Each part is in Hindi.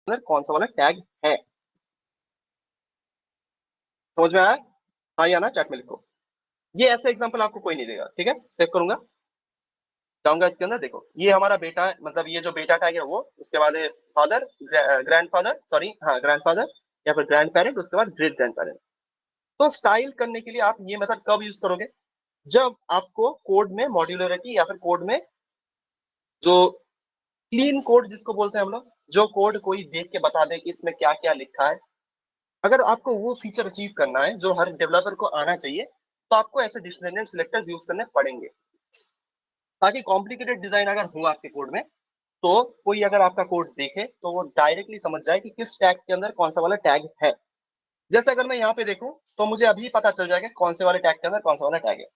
अंदर कौन सा वाला टैग है। समझ में आया? हाँ या ना चैट में लिखो। ये ऐसे एग्जांपल आपको कोई नहीं देगा, ठीक है। सेव करूंगा, जाऊंगा इसके अंदर, देखो ये हमारा बेटा है, मतलब ये जो बेटा टैग है वो, उसके बाद फादर, ग्रैंडफादर, सॉरी हाँ ग्रैंडफादर, या फिर ग्रैंड पेरेंट, उसके बाद ग्रेट ग्रैंड पेरेंट। तो स्टाइल करने के लिए आप ये मेथड कब यूज करोगे, जब आपको कोड में मॉड्यूलरिटी या फिर कोड में जो क्लीन कोड जिसको बोलते हैं हम लोग, जो कोड कोई देख के बता दे कि इसमें क्या क्या लिखा है, अगर आपको वो फीचर अचीव करना है जो हर डेवलपर को आना चाहिए, तो आपको ऐसे डिसेंडेंट सिलेक्टर्स यूज करने पड़ेंगे, ताकि कॉम्प्लिकेटेड डिजाइन अगर हो आपके कोड में, तो कोई अगर आपका कोड देखे तो वो डायरेक्टली समझ जाए कि किस टैग के अंदर कौन सा वाला टैग है। जैसे अगर मैं यहाँ पे देखूं तो मुझे अभी पता चल जाएगा कौन से वाले टैग के अंदर कौन सा वाला टैग है।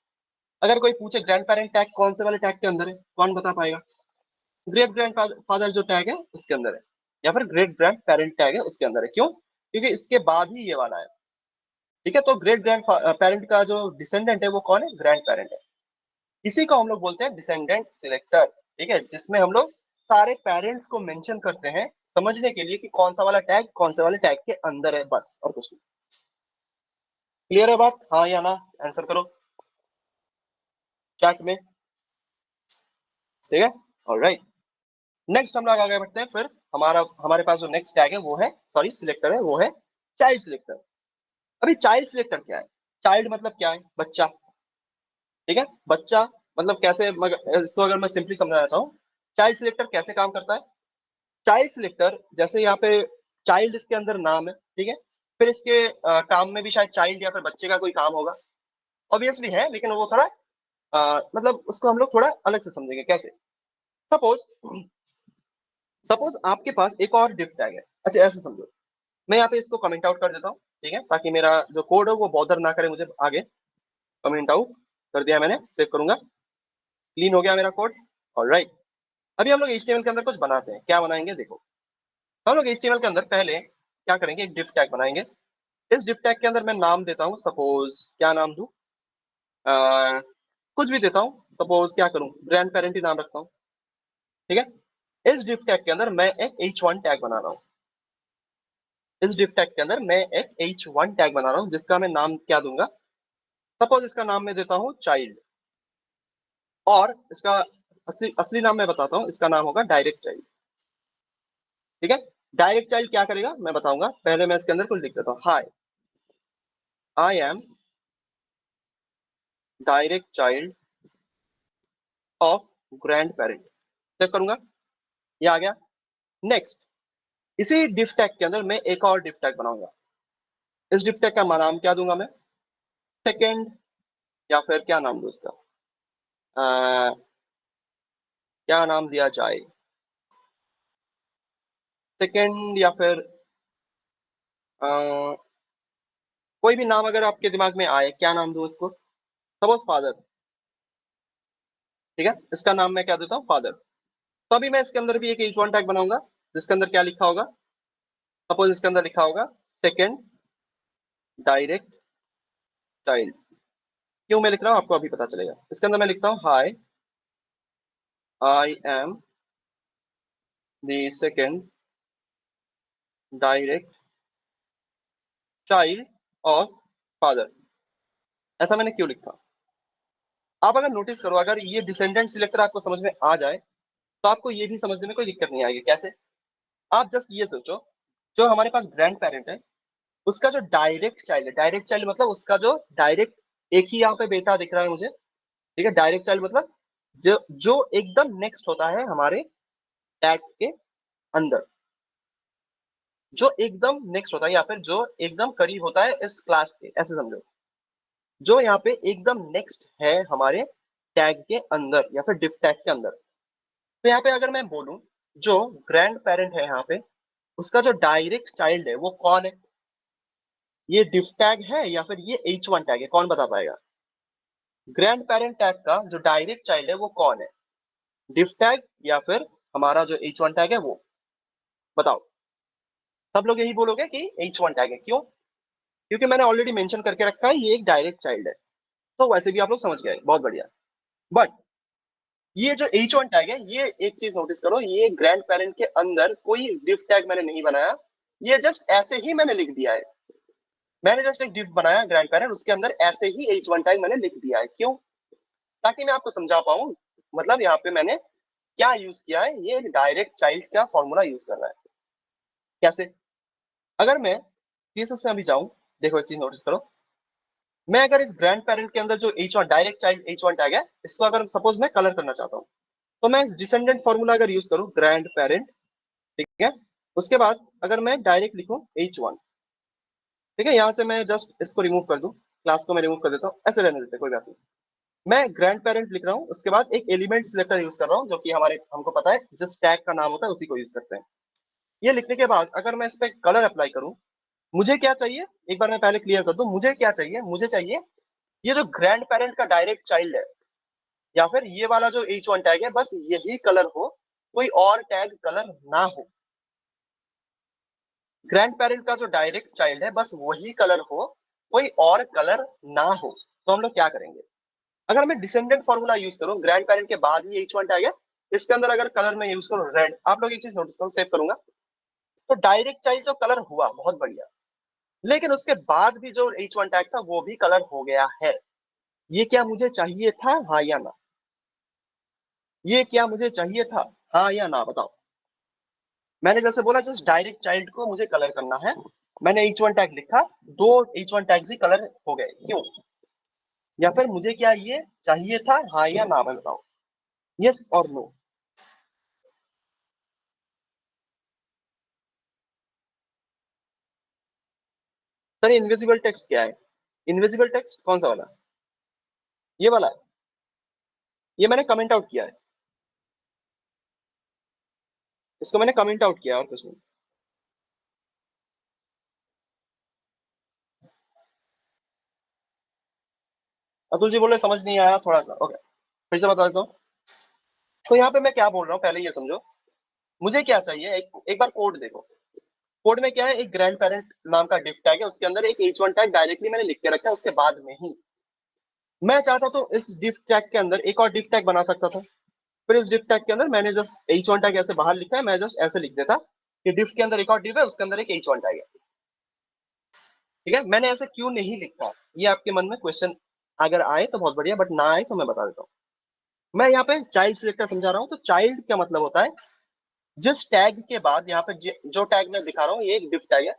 अगर कोई पूछे ग्रैंड पेरेंट टैग कौन से वाले टैग के अंदर है, कौन बता पाएगा? ग्रेट ग्रैंड फादर जो टैग है उसके अंदर है, या फिर ग्रेट ग्रैंड पेरेंट टैग है उसके अंदर है। क्यों? क्योंकि इसके बाद ही ये वाला है, ठीक है। तो ग्रेट ग्रैंड पेरेंट का जो डिसेंडेंट है वो कौन है? ग्रैंड पेरेंट है। इसी को हम लोग बोलते हैं डिसेंडेंट सिलेक्टर, ठीक है, जिसमें हम लोग सारे पेरेंट्स को मेंशन करते हैं समझने के लिए कि कौन सा वाला टैग कौन से वाले टैग के अंदर है, बस और कुछ नहीं। क्लियर है बात? हाँ या ना आंसर करो चैट में, ठीक है। ऑलराइट, नेक्स्ट हम लोग आगे बढ़ते हैं। फिर हमारे पास जो नेक्स्ट टैग है वो है, सॉरी सिलेक्टर है, वो है चाइल्ड सिलेक्टर। अभी चाइल्ड सिलेक्टर क्या है? चाइल्ड मतलब क्या है? बच्चा, ठीक है। बच्चा मतलब कैसे, मगर इसको अगर मैं सिंपली समझाना चाहूँ, चाइल्ड सिलेक्टर कैसे काम करता है। चाइल्ड सिलेक्टर जैसे यहाँ पे चाइल्ड इसके अंदर नाम है, ठीक है। फिर इसके काम में भी शायद चाइल्ड या फिर बच्चे का कोई काम होगा, ऑब्वियसली है, लेकिन वो थोड़ा मतलब उसको हम लोग थोड़ा अलग से समझेंगे। कैसे? सपोज सपोज आपके पास एक और डिफ टैग है। अच्छा ऐसे समझो, मैं यहाँ पे इसको कमेंट आउट कर देता हूँ, ठीक है, ताकि मेरा जो कोड है वो बॉदर ना करे मुझे आगे। कमेंट आउट कर दिया मैंने, सेव करूंगा, क्लीन हो गया मेरा कोड। ऑलराइट, अभी हम लोग HTML के अंदर कुछ बनाते हैं। क्या बनाएंगे देखो, हम लोग HTML के अंदर पहले क्या करेंगे, एक डिफ टैग बनाएंगे। इस डिफ टैग के अंदर मैं नाम देता हूँ, सपोज क्या नाम दूं, अह, कुछ भी देता हूँ। सपोज क्या करूँ, ग्रैंड पेरेंट ही नाम रखता हूँ, ठीक है। इस डिफ टैग के अंदर मैं एक H1 टैग बना रहा हूँ। इस डिफ टैग के अंदर मैं एक H1 टैग बना रहा हूँ, जिसका मैं नाम क्या दूंगा, सपोज इसका नाम मैं देता हूँ चाइल्ड, और इसका असली असली नाम मैं बताता हूँ, इसका नाम होगा डायरेक्ट चाइल्ड, ठीक है। डायरेक्ट चाइल्ड क्या करेगा मैं बताऊंगा, पहले मैं इसके अंदर कुछ लिख देता हूँ, hi I am direct child of grand parent, check करूंगा, ये आ गया। नेक्स्ट, इसी डिफ टैग के अंदर मैं एक और डिफ टैग बनाऊंगा। इस डिफ टैग का नाम क्या दूंगा मैं, सेकेंड, या फिर क्या नाम दूं इसका, अह, क्या नाम दिया जाए, सेकेंड, या फिर अह, कोई भी नाम अगर आपके दिमाग में आए, क्या नाम दूं इसको। सपोज फादर, ठीक है, इसका नाम मैं क्या देता हूँ, फादर। तो अभी मैं इसके अंदर भी एक H1 टैग बनाऊंगा, जिसके अंदर क्या लिखा होगा, सपोज इसके अंदर लिखा होगा सेकेंड डायरेक्ट चाइल्ड। क्यों मैं लिख रहा हूँ आपको अभी पता चलेगा। इसके अंदर मैं लिखता हूँ, hi I am the second direct child of father. ऐसा मैंने क्यों लिखा? आप अगर नोटिस करो, अगर ये डिसेंडेंट सिलेक्टर आपको समझ में आ जाए, तो आपको ये भी समझने में कोई दिक्कत नहीं आएगी। कैसे? आप जस्ट ये सोचो, जो हमारे पास ग्रैंड पेरेंट है, उसका जो डायरेक्ट चाइल्ड है, डायरेक्ट चाइल्ड मतलब उसका जो डायरेक्ट, एक ही यहाँ पे बेटा दिख रहा है मुझे, ठीक है। डायरेक्ट चाइल्ड मतलब जो जो एकदम नेक्स्ट होता है हमारे टैग के अंदर, जो एकदम नेक्स्ट होता है, या फिर जो एकदम करीब होता है इस क्लास के, ऐसे समझो, जो यहाँ पे एकदम नेक्स्ट है हमारे टैग के अंदर या फिर डिफ टैग के अंदर। तो यहाँ पे अगर मैं बोलूं, जो ग्रैंड पेरेंट है यहाँ पे, उसका जो डायरेक्ट चाइल्ड है वो कौन है, ये डिफ टैग है या फिर ये H1 टैग है, कौन बता पाएगा? ग्रैंड पेरेंट टैग का जो डायरेक्ट चाइल्ड है वो कौन है, डिफ टैग या फिर हमारा जो H1 टैग है वो? बताओ। सब लोग यही बोलोगे कि H1 टैग है। क्यों? क्योंकि मैंने ऑलरेडी मेंशन करके रखा है ये एक डायरेक्ट चाइल्ड है। तो वैसे भी आप लोग समझ गए, बहुत बढ़िया। बट ये जो H1 टैग है, ये एक चीज नोटिस करो, ये ग्रैंड पेरेंट के अंदर कोई डिफ टैग मैंने नहीं बनाया, ये जस्ट ऐसे ही मैंने लिख दिया है। मैंने जस्ट एक डिफ बनाया ग्रैंड पेरेंट, उसके अंदर ऐसे ही H1 टैग मैंने लिख दिया है। क्यों? ताकि मैं आपको समझा पाऊं। मतलब यहाँ पे मैंने क्या यूज किया है, ये डायरेक्ट चाइल्ड का फॉर्मूला यूज कर रहा है। कैसे? अगर मैं सीएसएस में अभी जाऊं, देखो एक चीज नोटिस करो, मैं अगर इस ग्रैंड पेरेंट के अंदर जो H1 direct child H1 tag है, इसको अगर सपोज मैं कलर करना चाहता हूँ, तो मैं इस डिसेंडेंट फॉर्मूला अगर यूज करूँ ग्रैंड पेरेंट, ठीक है, उसके बाद अगर मैं डायरेक्ट लिखूं H1, ठीक है, यहाँ से मैं जस्ट इसको रिमूव कर दूं, क्लास को मैं रिमूव कर देता हूँ, ऐसे रहने देते हैं, कोई बात नहीं। मैं ग्रैंड पेरेंट लिख रहा हूँ, उसके बाद एक एलिमेंट सिलेक्टर यूज कर रहा हूँ, जो कि हमारे हमको पता है जिस टैग का नाम होता है उसी को यूज करते हैं। ये लिखने के बाद अगर मैं इस पे कलर अप्लाई करूं, मुझे क्या चाहिए, एक बार मैं पहले क्लियर कर दूं, मुझे क्या चाहिए, मुझे चाहिए ये जो ग्रैंड पेरेंट का डायरेक्ट चाइल्ड है, या फिर ये वाला जो H1 टैग है, बस यही कलर हो, कोई और टैग कलर ना हो। ग्रैंड पेरेंट का जो डायरेक्ट चाइल्ड है, बस वही कलर हो, कोई और कलर ना हो। तो हम लोग क्या करेंगे, अगर मैं डिसेंडेंट फॉर्मूला यूज करूं, ग्रैंड पेरेंट के बाद ही H1 टैग है, इसके अंदर अगर कलर मैं यूज करूं रेड, आप लोग एक चीज नोटिस करो, सेव करूंगा, तो डायरेक्ट चाइल्ड जो कलर हुआ बहुत बढ़िया, लेकिन उसके बाद भी जो H1 टैग था वो भी कलर हो गया है। ये क्या मुझे चाहिए था, हाँ या ना? ये क्या मुझे चाहिए था, हाँ या ना, बताओ। मैंने जैसे बोला जस्ट डायरेक्ट चाइल्ड को मुझे कलर करना है, मैंने H1 टैग लिखा, दो H1 टैग्स ही कलर हो गए, क्यों? या फिर मुझे क्या ये चाहिए था, हाँ या ना में बताओ, यस और नो। सर इनविजिबल टेक्स्ट क्या है? इनविजिबल टेक्स्ट कौन सा वाला? ये वाला है? ये मैंने कमेंट आउट किया है, इसको मैंने कमेंट आउट किया है, और कुछ नहीं। अतुल जी बोले समझ नहीं आया थोड़ा सा, ओके, फिर से बता देता हूँ। तो यहाँ पे मैं क्या बोल रहा हूँ, पहले ये समझो, मुझे क्या चाहिए, एक बार कोड देखो। कोड में क्या है, एक ग्रैंड पेरेंट नाम का डिफ टैग है, उसके अंदर एक H1 टैग डायरेक्टली मैंने लिख के रखा है, उसके बाद में ही मैं चाहता तो इस डिफ टैग के अंदर एक और डिफ टैग बना सकता था। फिर इस डिफ टैग के अंदर मैंने जस्ट H1 टैग ऐसे बाहर लिखा है, मैं जस्ट ऐसे लिख देता कि डिफ के अंदर एक और डिफ है, उसके अंदर एक H1 टैग है। ठीक है, मैंने ऐसे क्यों नहीं लिखा, ये आपके मन में क्वेश्चन अगर आए तो बहुत बढ़िया, बट ना आए तो मैं बता देता हूँ। मैं यहाँ पे चाइल्ड सिलेक्टर समझा रहा हूँ, तो चाइल्ड का मतलब होता है जिस टैग के बाद, यहाँ पे जो टैग मैं दिखा रहा हूँ ये एक डिफ टैग है,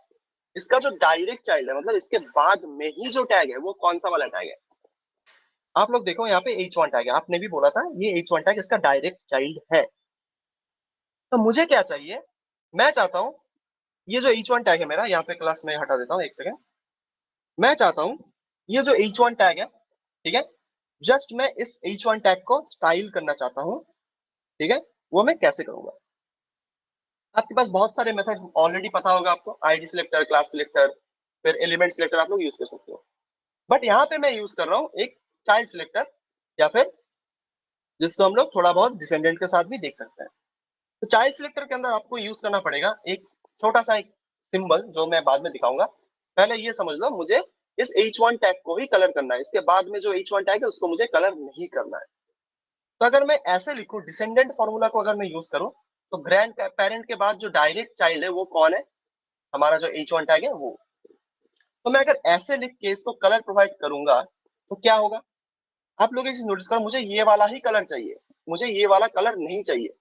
इसका जो डायरेक्ट चाइल्ड है, मतलब इसके बाद में ही जो टैग है वो कौन सा वाला टैग है। आप लोग देखो यहाँ पे H1 टैग है, आपने भी बोला था ये H1 टैग इसका डायरेक्ट चाइल्ड है। तो मुझे क्या चाहिए, मैं चाहता हूँ ये जो H1 टैग है मेरा, यहाँ पे क्लास में हटा देता हूँ एक सेकंड, मैं चाहता हूँ ये जो H1 टैग है, ठीक है, जस्ट मैं इस H1 टैग को स्टाइल करना चाहता हूँ। ठीक है, वो मैं कैसे करूंगा? आपके पास बहुत सारे मेथड्स ऑलरेडी पता होगा आपको, आईडी सिलेक्टर, क्लास सिलेक्टर, फिर एलिमेंट सिलेक्टर आप लोग यूज कर सकते हो। बट यहाँ पे मैं यूज कर रहा हूँ एक चाइल्ड सिलेक्टर, या फिर जिसको हम लोग थोड़ा बहुत डिसेंडेंट के साथ भी देख सकते हैं। तो चाइल्ड सिलेक्टर के अंदर आपको यूज करना पड़ेगा एक छोटा सा एक सिंबल, जो मैं बाद में दिखाऊंगा। पहले ये समझ लो, मुझे इस H1 टैग को ही कलर करना है, इसके बाद में जो H1 टैग है उसको मुझे कलर नहीं करना है। तो अगर मैं ऐसे लिखूं, डिसेंडेंट फॉर्मूला को अगर मैं यूज करूं, तो ग्रैंड पेरेंट के बाद जो डायरेक्ट चाइल्ड है वो कौन है, हमारा जो H1 टैग है वो। तो मैं अगर ऐसे लिख के इसको कलर प्रोवाइड करूंगा तो क्या होगा, आप लोग इसे नोटिस करो, मुझे ये वाला ही कलर चाहिए, मुझे ये वाला कलर नहीं चाहिए।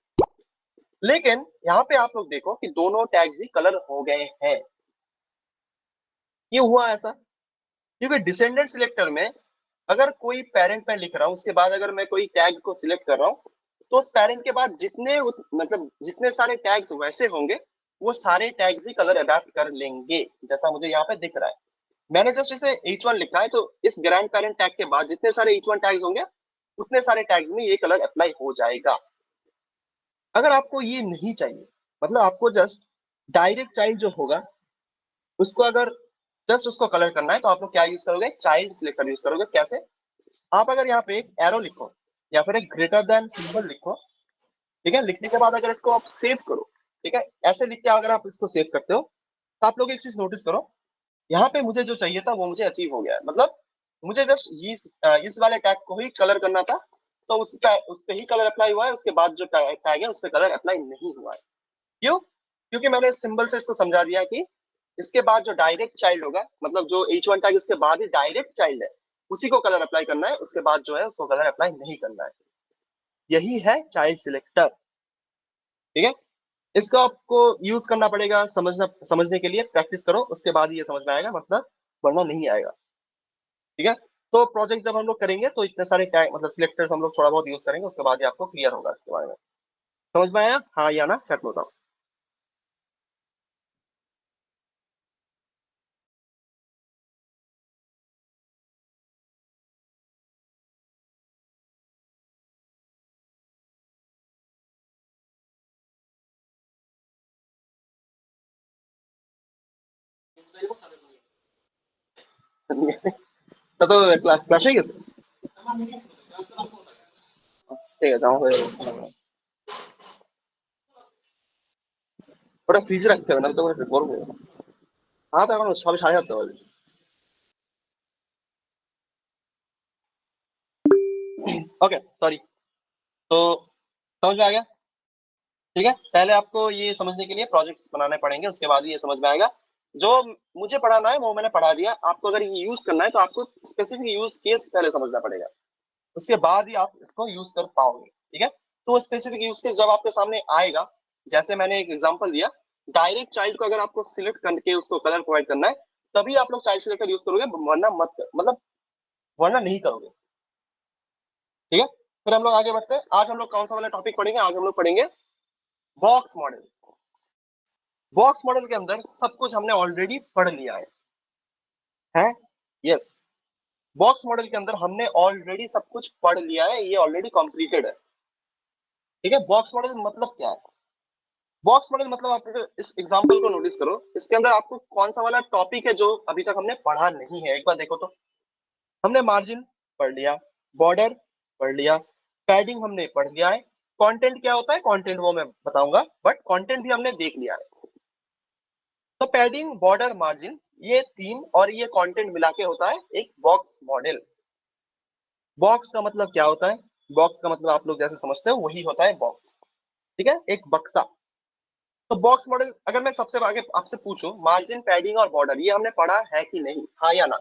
लेकिन यहाँ पे आप लोग देखो कि दोनों टैग्स ही कलर हो गए हैं। ये हुआ ऐसा क्योंकि डिसेंडेंट सिलेक्टर में अगर कोई पेरेंट मैं लिख रहा हूँ, उसके बाद अगर मैं कोई टैग को सिलेक्ट कर रहा हूँ, तो उस पेरेंट के बाद मतलब जितने सारे टैग्स वैसे होंगे, वो सारे टैग्स ही कलर अडेप्ट कर लेंगे, जैसा मुझे यहाँ पे दिख रहा है। मैंने जस्ट इसे H1 लिखा है, तो इस ग्रैंड पेरेंट टैग के बाद जितने सारे H1 टैग्स होंगे, उतने सारे टैग्स में ये कलर अप्लाई हो जाएगा। अगर आपको ये नहीं चाहिए, मतलब आपको जस्ट डायरेक्ट चाइल्ड जो होगा उसको अगर जस्ट उसको कलर करना है, तो आप लोग क्या यूज करोगे, चाइल्ड सिलेक्टर यूज करोगे। कैसे? आप अगर यहाँ पे एक एरो लिखो, या फिर एक ग्रेटर देन सिंबल लिखो, ठीक है, लिखने के बाद अगर इसको आप सेव करो, ठीक है, ऐसे लिख के अगर आप इसको सेव करते हो, तो आप लोग एक चीज नोटिस करो, यहाँ पे मुझे जो चाहिए था वो मुझे अचीव हो गया है। मतलब मुझे जस्ट इस वाले टैग को ही कलर करना था, तो उस पे ही कलर अप्लाई हुआ है, उसके बाद जो टैग है उस पे कलर अप्लाई नहीं हुआ है। क्यों? क्योंकि मैंने सिंबल से इसको समझा दिया कि इसके बाद जो डायरेक्ट चाइल्ड होगा, मतलब जो H1 टैग इसके बाद ही डायरेक्ट चाइल्ड है, उसी को कलर अप्लाई करना है, उसके बाद जो है उसको कलर अप्लाई नहीं करना है। यही है चाइल्ड सिलेक्टर। ठीक है, इसको आपको यूज करना पड़ेगा, समझने के लिए प्रैक्टिस करो, उसके बाद ही ये समझ में आएगा, मतलब वरना नहीं आएगा। ठीक है, तो प्रोजेक्ट जब हम लोग करेंगे तो इतने सारे टैग मतलब सिलेक्टर्स हम लोग थोड़ा बहुत यूज करेंगे, उसके बाद ही आपको क्लियर होगा इसके बारे में। समझ में आया? हाँ या ना, चेक बताओ। तो क्लास क्लास है किस? ठीक है, जाओ फिर। ওটা ফ্রিজে রাখতে হবে, নাহলে তো ওটা গরম হয়ে যাবে। हाँ तो এখন সবে 7:30 বাজে। Okay sorry. तो समझ में आ गया? ठीक है, पहले आपको ये समझने के लिए प्रोजेक्ट्स बनाने पड़ेंगे, उसके बाद ही ये समझ में आएगा। जो मुझे पढ़ाना है वो मैंने पढ़ा दिया आपको, अगर ये यूज करना है तो आपको स्पेसिफिक यूज केस पहले समझना पड़ेगा, उसके बाद ही आप इसको यूज कर पाओगे। ठीक है, तो स्पेसिफिक यूज केस जब आपके सामने आएगा, जैसे मैंने एक एग्जांपल दिया, डायरेक्ट चाइल्ड को अगर आपको सिलेक्ट करके उसको कलर प्रोवाइड करना है, तभी आप लोग चाइल्ड सिलेक्टर यूज करोगे, वरना मत, मतलब वरना नहीं करोगे। ठीक है, फिर हम लोग आगे बढ़ते हैं। आज हम लोग कौन सा वाला टॉपिक पढ़ेंगे? आज हम लोग पढ़ेंगे बॉक्स मॉडल। बॉक्स मॉडल के अंदर सब कुछ हमने ऑलरेडी पढ़ लिया है? यस, बॉक्स मॉडल के अंदर हमने ऑलरेडी सब कुछ पढ़ लिया है, ये ऑलरेडी कंप्लीटेड है। ठीक है, बॉक्स मॉडल मतलब क्या है? बॉक्स मॉडल मतलब आप इस एग्जांपल को नोटिस करो, इसके अंदर आपको कौन सा वाला टॉपिक है जो अभी तक हमने पढ़ा नहीं है, एक बार देखो तो। हमने मार्जिन पढ़ लिया, बॉर्डर पढ़ लिया, पैडिंग हमने पढ़ लिया है, कंटेंट क्या होता है, कंटेंट वो मैं बताऊंगा, बट कंटेंट भी हमने देख लिया है। तो पैडिंग, बॉर्डर, मार्जिन, ये तीन और ये कंटेंट मिला के होता है एक बॉक्स मॉडल। बॉक्स का मतलब क्या होता है? बॉक्स का मतलब आप लोग जैसे समझते हो वही होता है बॉक्स। ठीक है, एक बक्सा। तो बॉक्स मॉडल अगर मैं सबसे आगे आपसे पूछूं, मार्जिन, पैडिंग और बॉर्डर ये हमने पढ़ा है कि नहीं, हाँ या ना?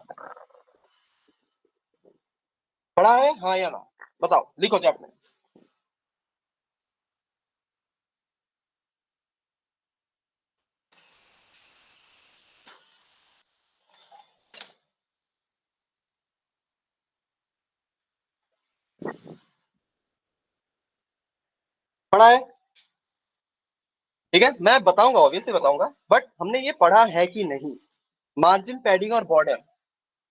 पढ़ा है, हाँ या ना? बताओ, लिखो चैट में। पढ़ा है? ठीक है, मैं बताऊंगा, ऑब्वियसली बताऊंगा, बट हमने ये पढ़ा है कि नहीं, मार्जिन, पैडिंग और बॉर्डर।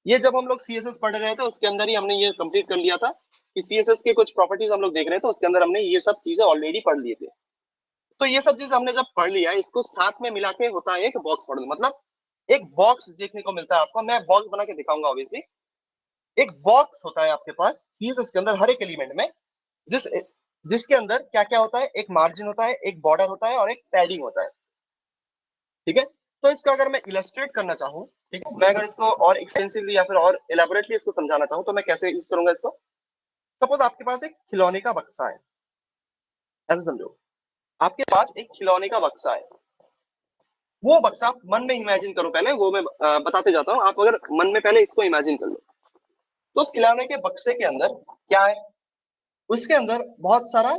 ये जब हम लोग सीएसएस पढ़ रहे थे उसके अंदर ही हमने ये कंप्लीट कर लिया था, कि सीएसएस के कुछ प्रॉपर्टीज हम लोग देख रहे थे, उसके अंदर हमने ये सब चीजें ऑलरेडी पढ़ लिए थे। तो ये सब चीज हमने जब पढ़ लिया है, इसको साथ में मिला के होता है एक बॉक्स मॉडल। मतलब एक बॉक्स देखने को मिलता है आपको, मैं बॉक्स बना के दिखाऊंगा ऑब्वियसली। एक बॉक्स होता है आपके पास सीएसएस के अंदर, हर एक एलिमेंट में, जिस जिसके अंदर क्या क्या होता है, एक मार्जिन होता है, एक बॉर्डर होता है और एक पैडिंग होता है। ठीक है, तो इसका अगर मैं इलस्ट्रेट करना चाहूँ, ठीक है, मैं अगर इसको और एक्सटेंसिवली या फिर और एलाबोरेटली इसको समझाना चाहूँ, तो मैं कैसे यूज करूंगा इसको? सपोज आपके पास एक खिलौने का बक्सा है, ऐसे समझो, आपके पास एक खिलौने का बक्सा है। वो बक्सा आप मन में इमेजिन करो, पहले वो मैं बताते जाता हूँ, आप अगर मन में पहले इसको इमेजिन कर लो। तो उस खिलौने के बक्से के अंदर क्या है? उसके अंदर बहुत सारा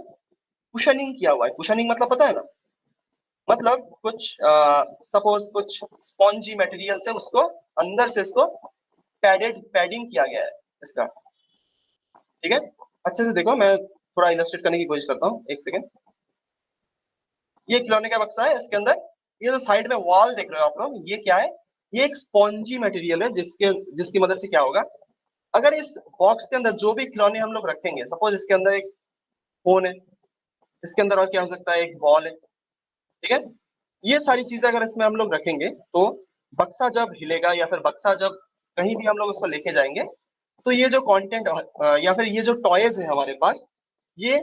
कुशनिंग किया हुआ है। कुशनिंग मतलब पता है ना? मतलब कुछ सपोज कुछ स्पॉन्जी मटेरियल से उसको अंदर से इसको पैडिंग किया गया है इसका। ठीक है, अच्छे से देखो, मैं थोड़ा इलस्ट्रेट करने की कोशिश करता हूँ, एक सेकेंड। ये खिलौने का बक्सा है, इसके अंदर ये जो साइड में वॉल देख रहे हो आप लोग, ये क्या है? ये एक स्पॉन्जी मटेरियल है, जिसकी मदद से क्या होगा, अगर इस बॉक्स के अंदर जो भी खिलौने हम लोग रखेंगे, सपोज इसके अंदर एक फोन है, इसके अंदर और क्या हो सकता है, एक बॉल है। ठीक है, ये सारी चीजें अगर इसमें हम लोग रखेंगे, तो बक्सा जब हिलेगा या फिर बक्सा जब कहीं भी हम लोग उसको लेके जाएंगे, तो ये जो कंटेंट या फिर ये जो टॉयज है हमारे पास, ये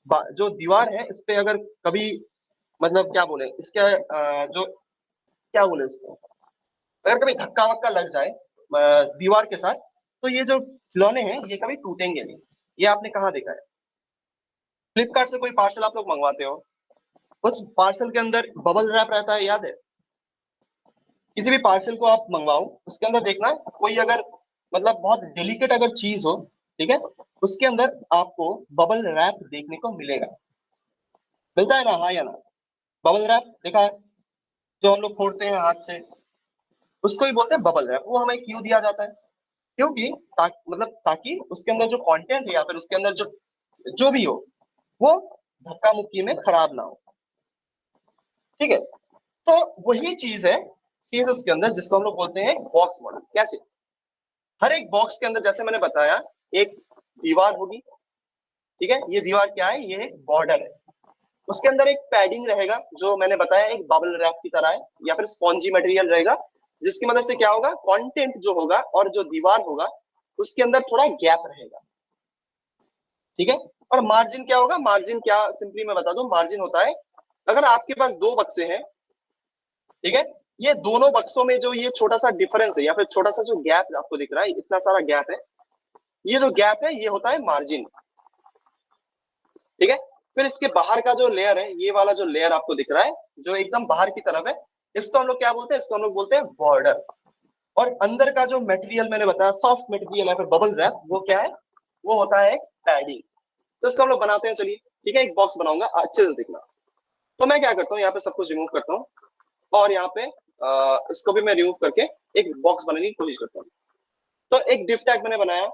जो दीवार है इस पे अगर कभी, मतलब क्या बोले इसके जो क्या बोले इसको, अगर कभी धक्का वक्का लग जाए दीवार के साथ, तो ये जो खिलौने हैं ये कभी टूटेंगे नहीं। ये आपने कहाँ देखा है? फ्लिपकार्ट से कोई पार्सल आप लोग मंगवाते हो, उस पार्सल के अंदर बबल रैप रहता है, याद है? किसी भी पार्सल को आप मंगवाओ, उसके अंदर देखना कोई अगर मतलब बहुत डेलिकेट अगर चीज हो, ठीक है, उसके अंदर आपको बबल रैप देखने को मिलेगा। मिलता है ना, हाँ या ना? बबल रैप देखा है, जो हम लोग फोड़ते हैं हाथ से, उसको ही बोलते हैं बबल रैप। वो हमें क्यों दिया जाता है? क्योंकि मतलब ताकि उसके अंदर जो कंटेंट है या फिर उसके अंदर जो जो भी हो, वो धक्का मुक्की में खराब ना हो, ठीक है। तो वही चीज है सीएसएस के अंदर, जिसको हम लोग बोलते हैं बॉक्स मॉडल। कैसे? हर एक बॉक्स के अंदर, जैसे मैंने बताया, एक दीवार होगी, ठीक है। ये दीवार क्या है? ये एक बॉर्डर है। उसके अंदर एक पैडिंग रहेगा, जो मैंने बताया एक बबल रैप की तरह है, या फिर स्पॉन्जी मटेरियल रहेगा, जिसकी मदद से क्या होगा, कंटेंट जो होगा और जो दीवार होगा उसके अंदर थोड़ा गैप रहेगा, ठीक है। और मार्जिन क्या होगा? मार्जिन क्या, सिंपली मैं बता दूं, मार्जिन होता है अगर आपके पास दो बक्से हैं, ठीक है, ये दोनों बक्सों में जो ये छोटा सा डिफरेंस है या फिर छोटा सा जो गैप आपको दिख रहा है, इतना सारा गैप है, ये जो गैप है ये होता है मार्जिन, ठीक है। फिर इसके बाहर का जो लेयर है, ये वाला जो लेयर आपको दिख रहा है जो एकदम बाहर की तरफ है, इसको हम लोग क्या बोलते हैं? इसको हम लोग बोलते हैं बॉर्डर। और अंदर का जो मटेरियल मैंने बताया, सॉफ्ट मटेरियल है फिर बबल रैप, वो क्या है? वो होता है एक पैडिंग। तो इसको हम लोग बनाते हैं, चलिए, ठीक है। एक बॉक्स बनाऊंगा, अच्छे से देखना। तो मैं क्या करता हूँ, यहाँ पे सब कुछ रिमूव करता हूँ, और यहाँ पे इसको भी मैं रिमूव करके एक बॉक्स बनाने की कोशिश करता हूँ। तो एक डिव टैग मैंने बनाया।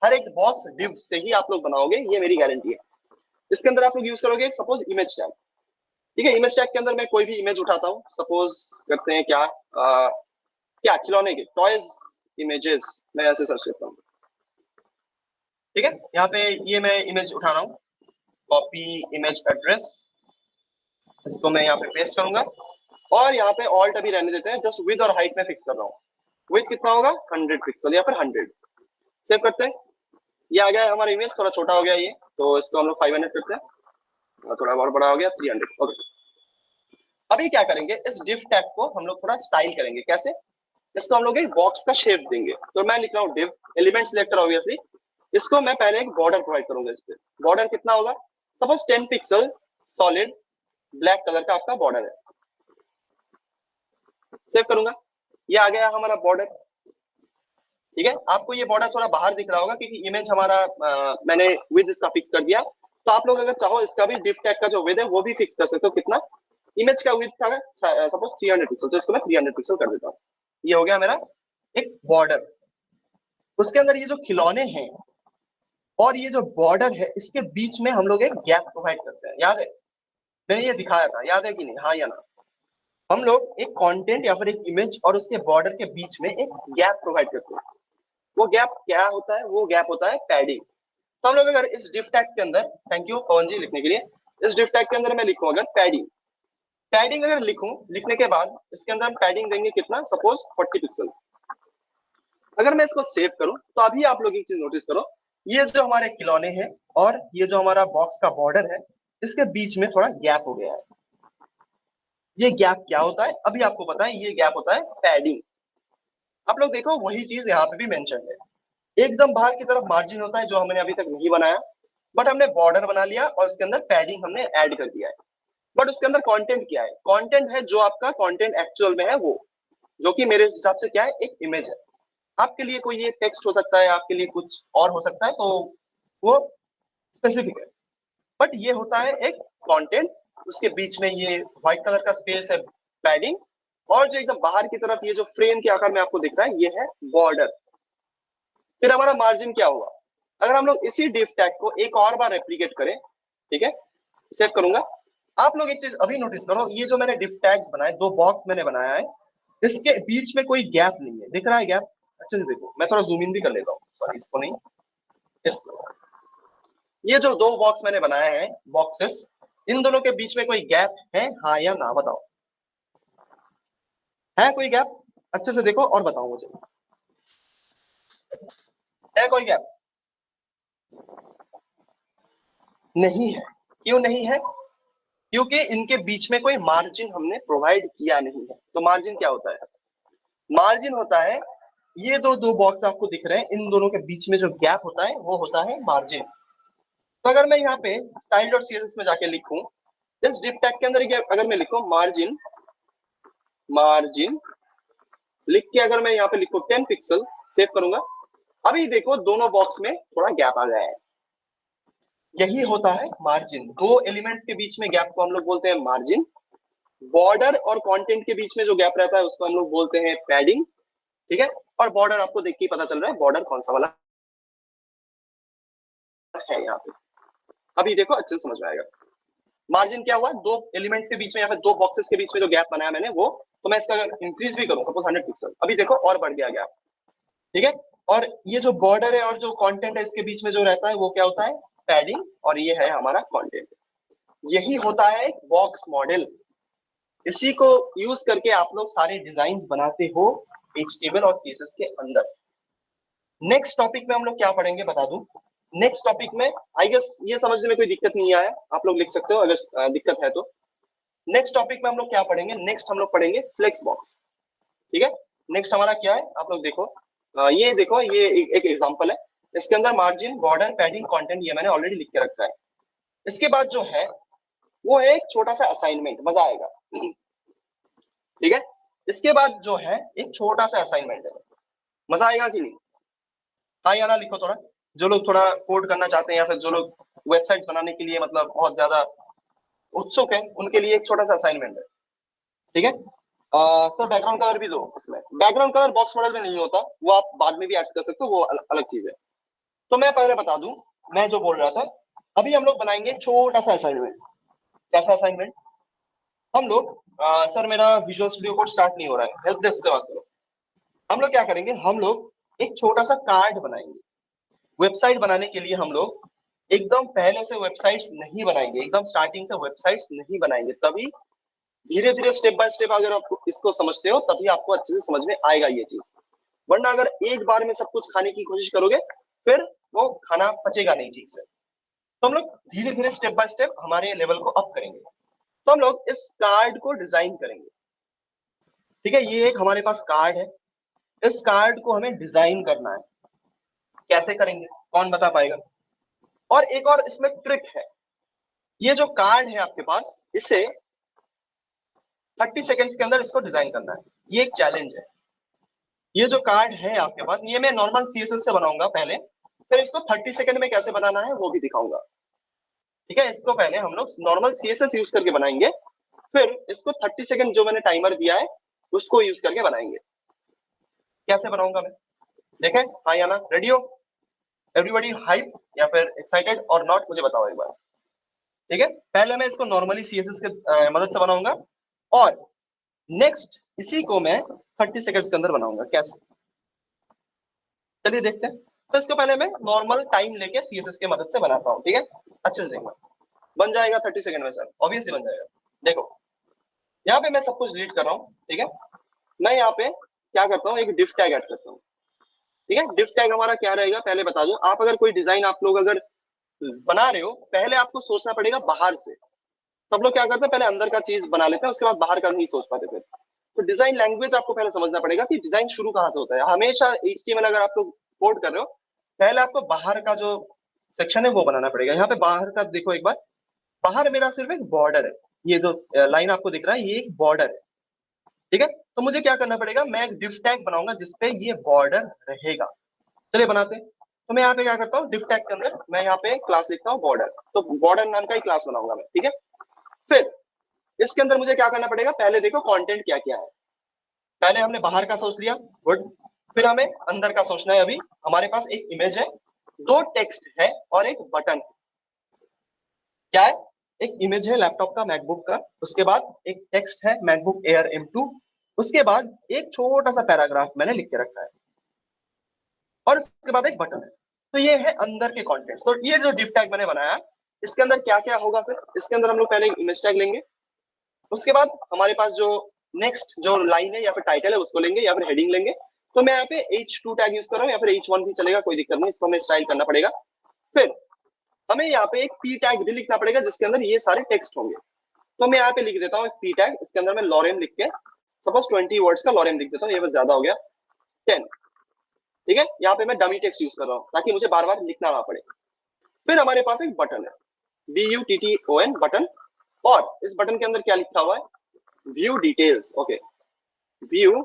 हर एक बॉक्स डिव से ही आप लोग बनाओगे, ये मेरी गारंटी है। इसके अंदर आप लोग यूज करोगे सपोज इमेज टैग, ठीक है। इमेज टैग के अंदर मैं कोई भी इमेज उठाता हूँ, सपोज करते हैं क्या, क्या खिलौने के टॉयज इमेजेस, मैं ऐसे सर्च करता हूँ, ठीक है। यहाँ पे ये मैं इमेज उठा रहा हूँ, कॉपी इमेज एड्रेस, इसको मैं यहाँ पे पेस्ट करूंगा, और यहाँ पे ऑल्ट अभी रहने देते हैं, जस्ट विड्थ और हाइट में फिक्स कर रहा हूँ। विड्थ कितना होगा? 100 पिक्सल या फिर 100। सेव करते हैं। ये आ गया हमारा इमेज, थोड़ा छोटा हो गया ये, तो इसको हम लोग 500 करते हैं, और थोड़ा और बड़ा हो गया 300। ओके, अभी क्या करेंगे, इस डिव टैग को हम लोग थोड़ा स्टाइल करेंगे। कैसे? इसको हम लोग एक बॉक्स का शेप देंगे। तो मैं लिख रहा हूँ डिव एलिमेंट सिलेक्टर, ऑब्वियसली इसको मैं पहले एक बॉर्डर प्रोवाइड करूंगा इस पे। बॉर्डर कितना होगा? Suppose 10 pixel solid black colour का आपका बॉर्डर है। सेव करूंगा, ये आ गया हमारा बॉर्डर, ठीक है। आपको ये बॉर्डर थोड़ा बाहर दिख रहा होगा क्योंकि इमेज हमारा मैंने विद इसका फिक्स कर दिया। तो आप लोग अगर चाहो इसका भी डिव टैग का जो विद है वो भी फिक्स कर सकते हो। कितना? इमेज का विद था सपोज 300 पिक्सल, तो इसको मैं 300 पिक्सल कर देता हूँ। ये हो गया मेरा एक बॉर्डर। उसके अंदर ये जो खिलौने हैं और ये जो बॉर्डर है, इसके बीच में हम लोग एक गैप प्रोवाइड करते हैं। याद है मैंने ये दिखाया था? याद है कि नहीं, हाँ या ना? हम लोग एक कंटेंट या फिर एक इमेज और उसके बॉर्डर के बीच में एक गैप प्रोवाइड करते हैं। वो गैप क्या होता है? वो गैप होता है पैडिंग। तो हम लोग अगर इस डिव टैग के अंदर, थैंक यू पवन जी लिखने के लिए, इस डिव टैग के अंदर मैं लिखूं अगर पैडिंग, पैडिंग अगर लिखूं, लिखने के बाद इसके अंदर हम पैडिंग देंगे कितना? Suppose 40 pixel. अगर मैं इसको सेव करूं तो अभी आप लोग एक चीज नोटिस करो, ये जो हमारे खिलौने हैं और ये जो हमारा बॉक्स का बॉर्डर है, इसके बीच में थोड़ा गैप हो गया है। ये गैप क्या होता है? अभी आपको पता है, ये गैप होता है पैडिंग। आप लोग देखो वही चीज यहाँ पे भी मेंशन है। एकदम बाहर की तरफ मार्जिन होता है जो हमने अभी तक नहीं बनाया, बट हमने बॉर्डर बना लिया और उसके अंदर पैडिंग हमने ऐड कर दिया है। बट उसके अंदर कंटेंट क्या है? कंटेंट है जो आपका कंटेंट एक्चुअल में है, वो जो कि मेरे हिसाब से क्या है, एक इमेज है। आपके लिए कोई ये टेक्स्ट हो सकता है, आपके लिए कुछ और हो सकता है, तो वो स्पेसिफिक है। बट ये होता है एक कंटेंट, उसके बीच में ये व्हाइट कलर का स्पेस है पैडिंग, और जो एकदम बाहर की तरफ ये जो फ्रेम के आकार में आपको दिख रहा है ये है बॉर्डर। फिर हमारा मार्जिन क्या हुआ? अगर हम लोग इसी डिव टैग को एक और बार रेप्लिकेट करें, ठीक है, सेव करूंगा। आप लोग एक चीज अभी नोटिस करो, ये जो मैंने डिव टैग्स बनाए, दो बॉक्स मैंने बनाया है, इसके बीच में कोई गैप नहीं है। दिख रहा है गैप? अच्छे से देखो, मैं थोड़ा जूम इन भी कर लेता हूँ, सॉरी इसको नहीं, इसको। ये जो दो बॉक्स मैंने बनाए हैं, बॉक्सेस, इन दोनों के बीच में कोई गैप है, हाँ या ना बताओ? है कोई गैप? अच्छे से देखो और बताओ मुझे, है कोई गैप? नहीं है। क्यों नहीं है? क्योंकि इनके बीच में कोई मार्जिन हमने प्रोवाइड किया नहीं है। तो मार्जिन क्या होता है? मार्जिन होता है, ये दो दो बॉक्स आपको दिख रहे हैं, इन दोनों के बीच में जो गैप होता है वो होता है मार्जिन। तो अगर मैं यहाँ पे स्टाइल डॉट सीएसएस में जाके लिखूं, इस डिव टैग के अंदर अगर मैं लिखूं मार्जिन, मार्जिन लिख के अगर मैं यहाँ पे लिखूं 10 पिक्सल, सेव करूंगा, अभी देखो दोनों बॉक्स में थोड़ा गैप आ गया है। यही होता है मार्जिन, दो एलिमेंट्स के बीच में गैप को हम लोग बोलते हैं मार्जिन। बॉर्डर और कंटेंट के बीच में जो गैप रहता है उसको हम लोग बोलते हैं पैडिंग, ठीक है। और बॉर्डर आपको देख के ही पता चल रहा है बॉर्डर कौन सा वाला है यहाँ पे, अभी देखो अच्छे से समझ में आएगा। मार्जिन क्या हुआ, दो एलिमेंट्स के बीच में या फिर दो बॉक्सेस के बीच में जो गैप बनाया मैंने वो, तो मैं इसका अगर इंक्रीज भी करूं सपोज 100 पिक्सल, अभी देखो और बढ़ गया गैप, ठीक है। और ये जो बॉर्डर है और जो कंटेंट है इसके बीच में जो रहता है वो क्या होता है, पैडिंग, और ये है हमारा कंटेंट। यही होता है बॉक्स मॉडल। इसी को यूज करके आप लोग सारे डिजाइन बनाते हो एचटीएमएल और सीएसएस के अंदर। नेक्स्ट टॉपिक में हम लोग क्या पढ़ेंगे बता दूं। नेक्स्ट टॉपिक में आई गेस ये समझने में कोई दिक्कत नहीं आया, आप लोग लिख सकते हो अगर दिक्कत है तो। नेक्स्ट टॉपिक में हम लोग क्या पढ़ेंगे, नेक्स्ट हम लोग पढ़ेंगे फ्लेक्स बॉक्स, ठीक है। नेक्स्ट हमारा क्या है, आप लोग देखो, ये देखो, ये एक एग्जांपल है। इसके अंदर मार्जिन, बॉर्डर, पैडिंग, कंटेंट ये मैंने ऑलरेडी लिख के रखा है। इसके बाद जो है वो है एक छोटा सा असाइनमेंट, मजा आएगा, ठीक है। इसके बाद जो है एक छोटा सा असाइनमेंट है, मजा आएगा कि नहीं? हाँ या ना लिखो थोड़ा, जो लोग थोड़ा कोड करना चाहते हैं या फिर जो लोग वेबसाइट्स बनाने के लिए मतलब बहुत ज्यादा उत्सुक है उनके लिए एक छोटा सा असाइनमेंट है, ठीक है। सर बैकग्राउंड कलर भी दो, इसमें बैकग्राउंड कलर बॉक्स मॉडल में नहीं होता, वो आप बाद में भी ऐड कर सकते हो, वो अलग चीज है। तो मैं पहले बता दूं, मैं जो बोल रहा था, अभी हम लोग बनाएंगे छोटा सा असाइनमेंट। कैसा असाइनमेंट, हम लोग सर मेरा विजुअल स्टूडियो कोड स्टार्ट नहीं हो रहा है, हेल्प डेस्क से बात करो। हम लोग क्या करेंगे, हम लोग एक छोटा सा कार्ड बनाएंगे। वेबसाइट बनाने के लिए हम लोग एकदम पहले से वेबसाइट्स नहीं बनाएंगे, एकदम स्टार्टिंग से वेबसाइट्स नहीं बनाएंगे, तभी धीरे धीरे स्टेप बाय स्टेप अगर आप इसको समझते हो तभी आपको अच्छे से समझ में आएगा ये चीज। वरना अगर एक बार में सब कुछ खाने की कोशिश करोगे फिर वो खाना पचेगा नहीं ठीक से। तो हम लोग धीरे धीरे स्टेप बाय स्टेप हमारे लेवल को अप करेंगे। तो हम लोग इस कार्ड को डिजाइन करेंगे, ठीक है। ये एक हमारे पास कार्ड है, इस कार्ड को हमें डिजाइन करना है। कैसे करेंगे, कौन बता पाएगा? और एक और इसमें ट्रिक है, ये जो कार्ड है आपके पास, इसे 30 सेकेंड्स के अंदर इसको डिजाइन करना है, ये एक चैलेंज है। ये जो कार्ड है आपके पास, ये मैं नॉर्मल सीएसएस से बनाऊंगा पहले, फिर इसको 30 सेकंड में कैसे बनाना है वो भी दिखाऊंगा, ठीक है। इसको पहले हम लोग नॉर्मल सीएसएस यूज करके बनाएंगे, फिर इसको 30 सेकंड जो मैंने टाइमर दिया है उसको यूज करके बनाएंगे। कैसे बनाऊंगा मैं, देखें, हाँ या ना, रेडी हो एवरीबॉडी, हाइप या फिर एक्साइटेड और नॉट, मुझे बताओ एक बार, ठीक है। पहले मैं इसको नॉर्मली सीएसएस के मदद से बनाऊंगा और नेक्स्ट इसी को मैं 30 सेकंड्स के अंदर बनाऊंगा। कैसे, चलिए देखते हैं। तो इसको पहले मैं नॉर्मल टाइम लेके सीएसएस की मदद से बनाता हूँ, ठीक है। अच्छे से देखना, बन जाएगा 30 सेकंड में सर, ऑब्वियसली बन जाएगा। देखो यहाँ पे मैं सब कुछ डिलीट कर रहा हूँ, ठीक है। मैं यहाँ पे क्या करता हूँ, एक डिफ टैग ऐड करता हूँ, ठीक है। डिफ टैग हमारा क्या रहेगा पहले बता दूं, आप अगर कोई डिजाइन आप लोग अगर बना रहे हो, पहले आपको सोचना पड़ेगा बाहर से। सब लोग क्या करते हैं, पहले अंदर का चीज बना लेते हैं, उसके बाद बाहर का नहीं सोच पाते थे। तो डिजाइन लैंग्वेज आपको पहले समझना पड़ेगा कि डिजाइन शुरू कहाँ से होता है। हमेशा एचटीएमएल अगर आप लोग कोड कर रहे हो, पहले आपको बाहर का जो सेक्शन है वो बनाना पड़ेगा। यहाँ पे बाहर का देखो एक बार, बाहर मेरा सिर्फ एक बॉर्डर है, ये जो लाइन आपको दिख रहा है ये एक बॉर्डर है, ठीक है। तो मुझे क्या करना पड़ेगा, मैं एक डिफ टैग बनाऊंगा जिसपे ये बॉर्डर रहेगा। चलिए बनाते हैं। तो मैं यहाँ पे क्या करता हूँ, डिफ टैग के अंदर मैं यहाँ पे क्लास लिखता हूँ बॉर्डर, तो बॉर्डर नाम का ही क्लास बनाऊंगा मैं, ठीक है। फिर इसके अंदर मुझे क्या करना पड़ेगा, पहले देखो कंटेंट क्या क्या है। पहले हमने बाहर का सोच लिया, गुड। फिर हमें अंदर का सोचना है। अभी हमारे पास एक इमेज है, दो टेक्स्ट है और एक बटन। क्या है, एक इमेज है लैपटॉप का, मैकबुक का, उसके बाद एक टेक्स्ट है मैकबुक एयर M2, उसके बाद एक छोटा सा पैराग्राफ मैंने लिख के रखा है और उसके बाद एक बटन है। तो ये है अंदर के कंटेंट्स। तो ये जो डिफ टैग मैंने बनाया, इसके अंदर क्या क्या होगा, फिर इसके अंदर हम लोग पहले इमेज टैग लेंगे, उसके बाद हमारे पास जो नेक्स्ट जो लाइन है या फिर टाइटल है उसको लेंगे या फिर हेडिंग लेंगे। तो मैं यहाँ पे H2 टैग यूज कर रहा हूँ या फिर H1 भी चलेगा, कोई दिक्कत नहीं, इसको हमें स्टाइल करना पड़ेगा। फिर हमें यहाँ पे एक P टैग भी लिखना पड़ेगा जिसके अंदर ये सारे टेक्स्ट होंगे। तो मैं यहाँ पे लिख देता हूँ एक P टैग, इसके अंदर मैं लॉरेम लिख के सपोज 20 वर्ड्स का लॉरेम लिख देता हूँ, ये बस ज्यादा हो गया 10, ठीक है। यहाँ पे मैं डमी टेक्स्ट यूज कर रहा हूँ ताकि मुझे बार बार लिखना ना पड़े। फिर हमारे पास एक बटन है, BUTTON बटन, और इस बटन के अंदर क्या लिखा हुआ है, view details. Okay, view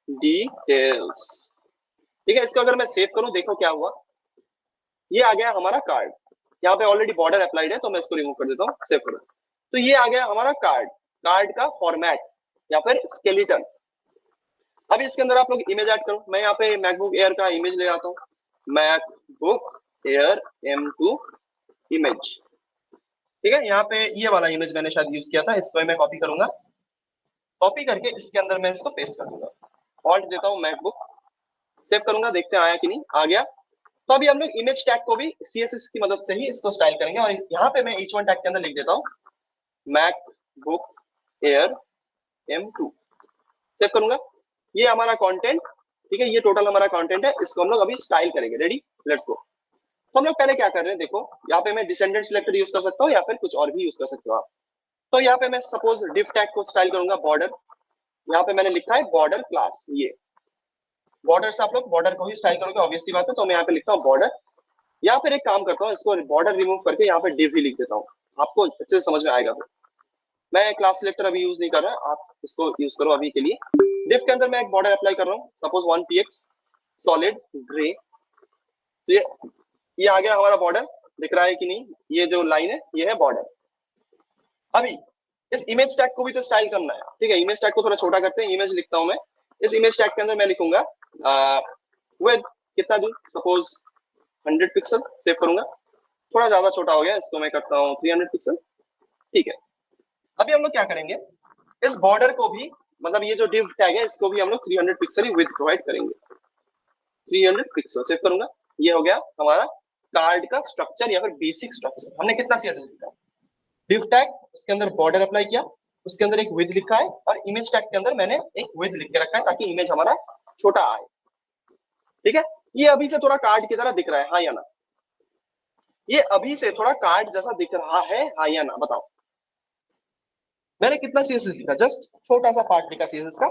details, ठीक है। इसको अगर मैं सेव करूं, देखो क्या हुआ, ये आ गया हमारा कार्ड। यहाँ पे ऑलरेडी बॉर्डर अप्लाइड है तो मैं इसको रिमूव कर देता हूँ, सेव करो। तो ये आ गया हमारा कार्ड, कार्ड का फॉर्मेट या फिर स्केलेटन। अब इसके अंदर आप लोग इमेज ऐड करो। मैं यहाँ पे मैकबुक एयर का इमेज ले आता हूँ, मैकबुक एयर M2 इमेज, ठीक है। यहाँ पे ये वाला इमेज मैंने शायद यूज किया था, इसको मैं कॉपी करूंगा, कॉपी करके इसके अंदर मैं इसको पेस्ट कर दूंगा, ऑल्ट देता हूँ मैकबुक, सेव करूंगा, देखते हैं आया कि नहीं, आ गया। तो अभी हम लोग इमेज टैग को भी CSS की मदद से ही इसको स्टाइल करेंगे, और यहाँ पे मैं H1 टैग के अंदर लिख देता हूँ मैकबुक एयर M2, सेव करूंगा। ये हमारा कंटेंट, ठीक है, ये टोटल हमारा कंटेंट है, इसको हम लोग अभी स्टाइल करेंगे। Ready, let's go. तो हम लोग पहले क्या कर रहे हैं, देखो यहाँ पे मैं डिसेंडेंट सिलेक्टर यूज कर सकता हूँ या फिर कुछ और भी यूज कर सकते हो आप। तो यहाँ पे मैं सपोज डिव टैग को स्टाइल करूंगा बॉर्डर, यहाँ पे मैंने लिखा है बॉर्डर क्लास, ये बॉर्डर से आप लोग बॉर्डर को ही स्टाइल करोगे, ऑब्वियस सी बात है। तो मैं यहाँ पे लिखता हूँ बॉर्डर, या फिर एक काम करता हूँ, इसको बॉर्डर रिमूव करके यहाँ पे डिव ही लिख देता हूँ, आपको अच्छे से समझ में आएगा। फिर मैं क्लास सिलेक्टर अभी यूज नहीं कर रहा, आप इसको यूज करो अभी के लिए। डिव के अंदर मैं एक बॉर्डर अप्लाई कर रहा हूँ, सपोज 1px सॉलिड ग्रे। तो ये आ गया हमारा बॉर्डर, दिख रहा है कि नहीं, ये जो लाइन है ये है बॉर्डर। अभी इस इमेज टैग को भी तो स्टाइल करना है, ठीक है। इमेज टैग को थोड़ा छोटा करते हैं, इमेज लिखता हूं मैं। इस इमेज टैग के अंदर मैं लिखूंगा विद कितना दूं, सपोज 100 पिक्सल, सेव करूंगा। थोड़ा ज्यादा छोटा हो गया, इसको मैं करता हूँ 300 पिक्सल, ठीक है। अभी हम लोग क्या करेंगे, इस बॉर्डर को भी, मतलब ये जो डिव टैग है इसको भी हम लोग 300 पिक्सल ही विद प्रोवाइड करेंगे, 300 पिक्सल, सेव करूंगा। ये हो गया हमारा कार्ड का स्ट्रक्चर या फिर बेसिक स्ट्रक्चर। हमने कितना CSS लिखा, डिव टैग, उसके अंदर बॉर्डर अप्लाई किया, उसके अंदर एक विद लिखा है, और इमेज टैग के अंदर मैंने एक विद लिख के रखा है ताकि इमेज हमारा छोटा आए, ठीक है। ये अभी से थोड़ा कार्ड की तरह दिख रहा है, हाँ या ना, ये अभी से थोड़ा कार्ड जैसा दिख रहा है, हाँ या ना, बताओ। मैंने कितना CSS लिखा, जस्ट छोटा सा पार्ट लिखा CSS का,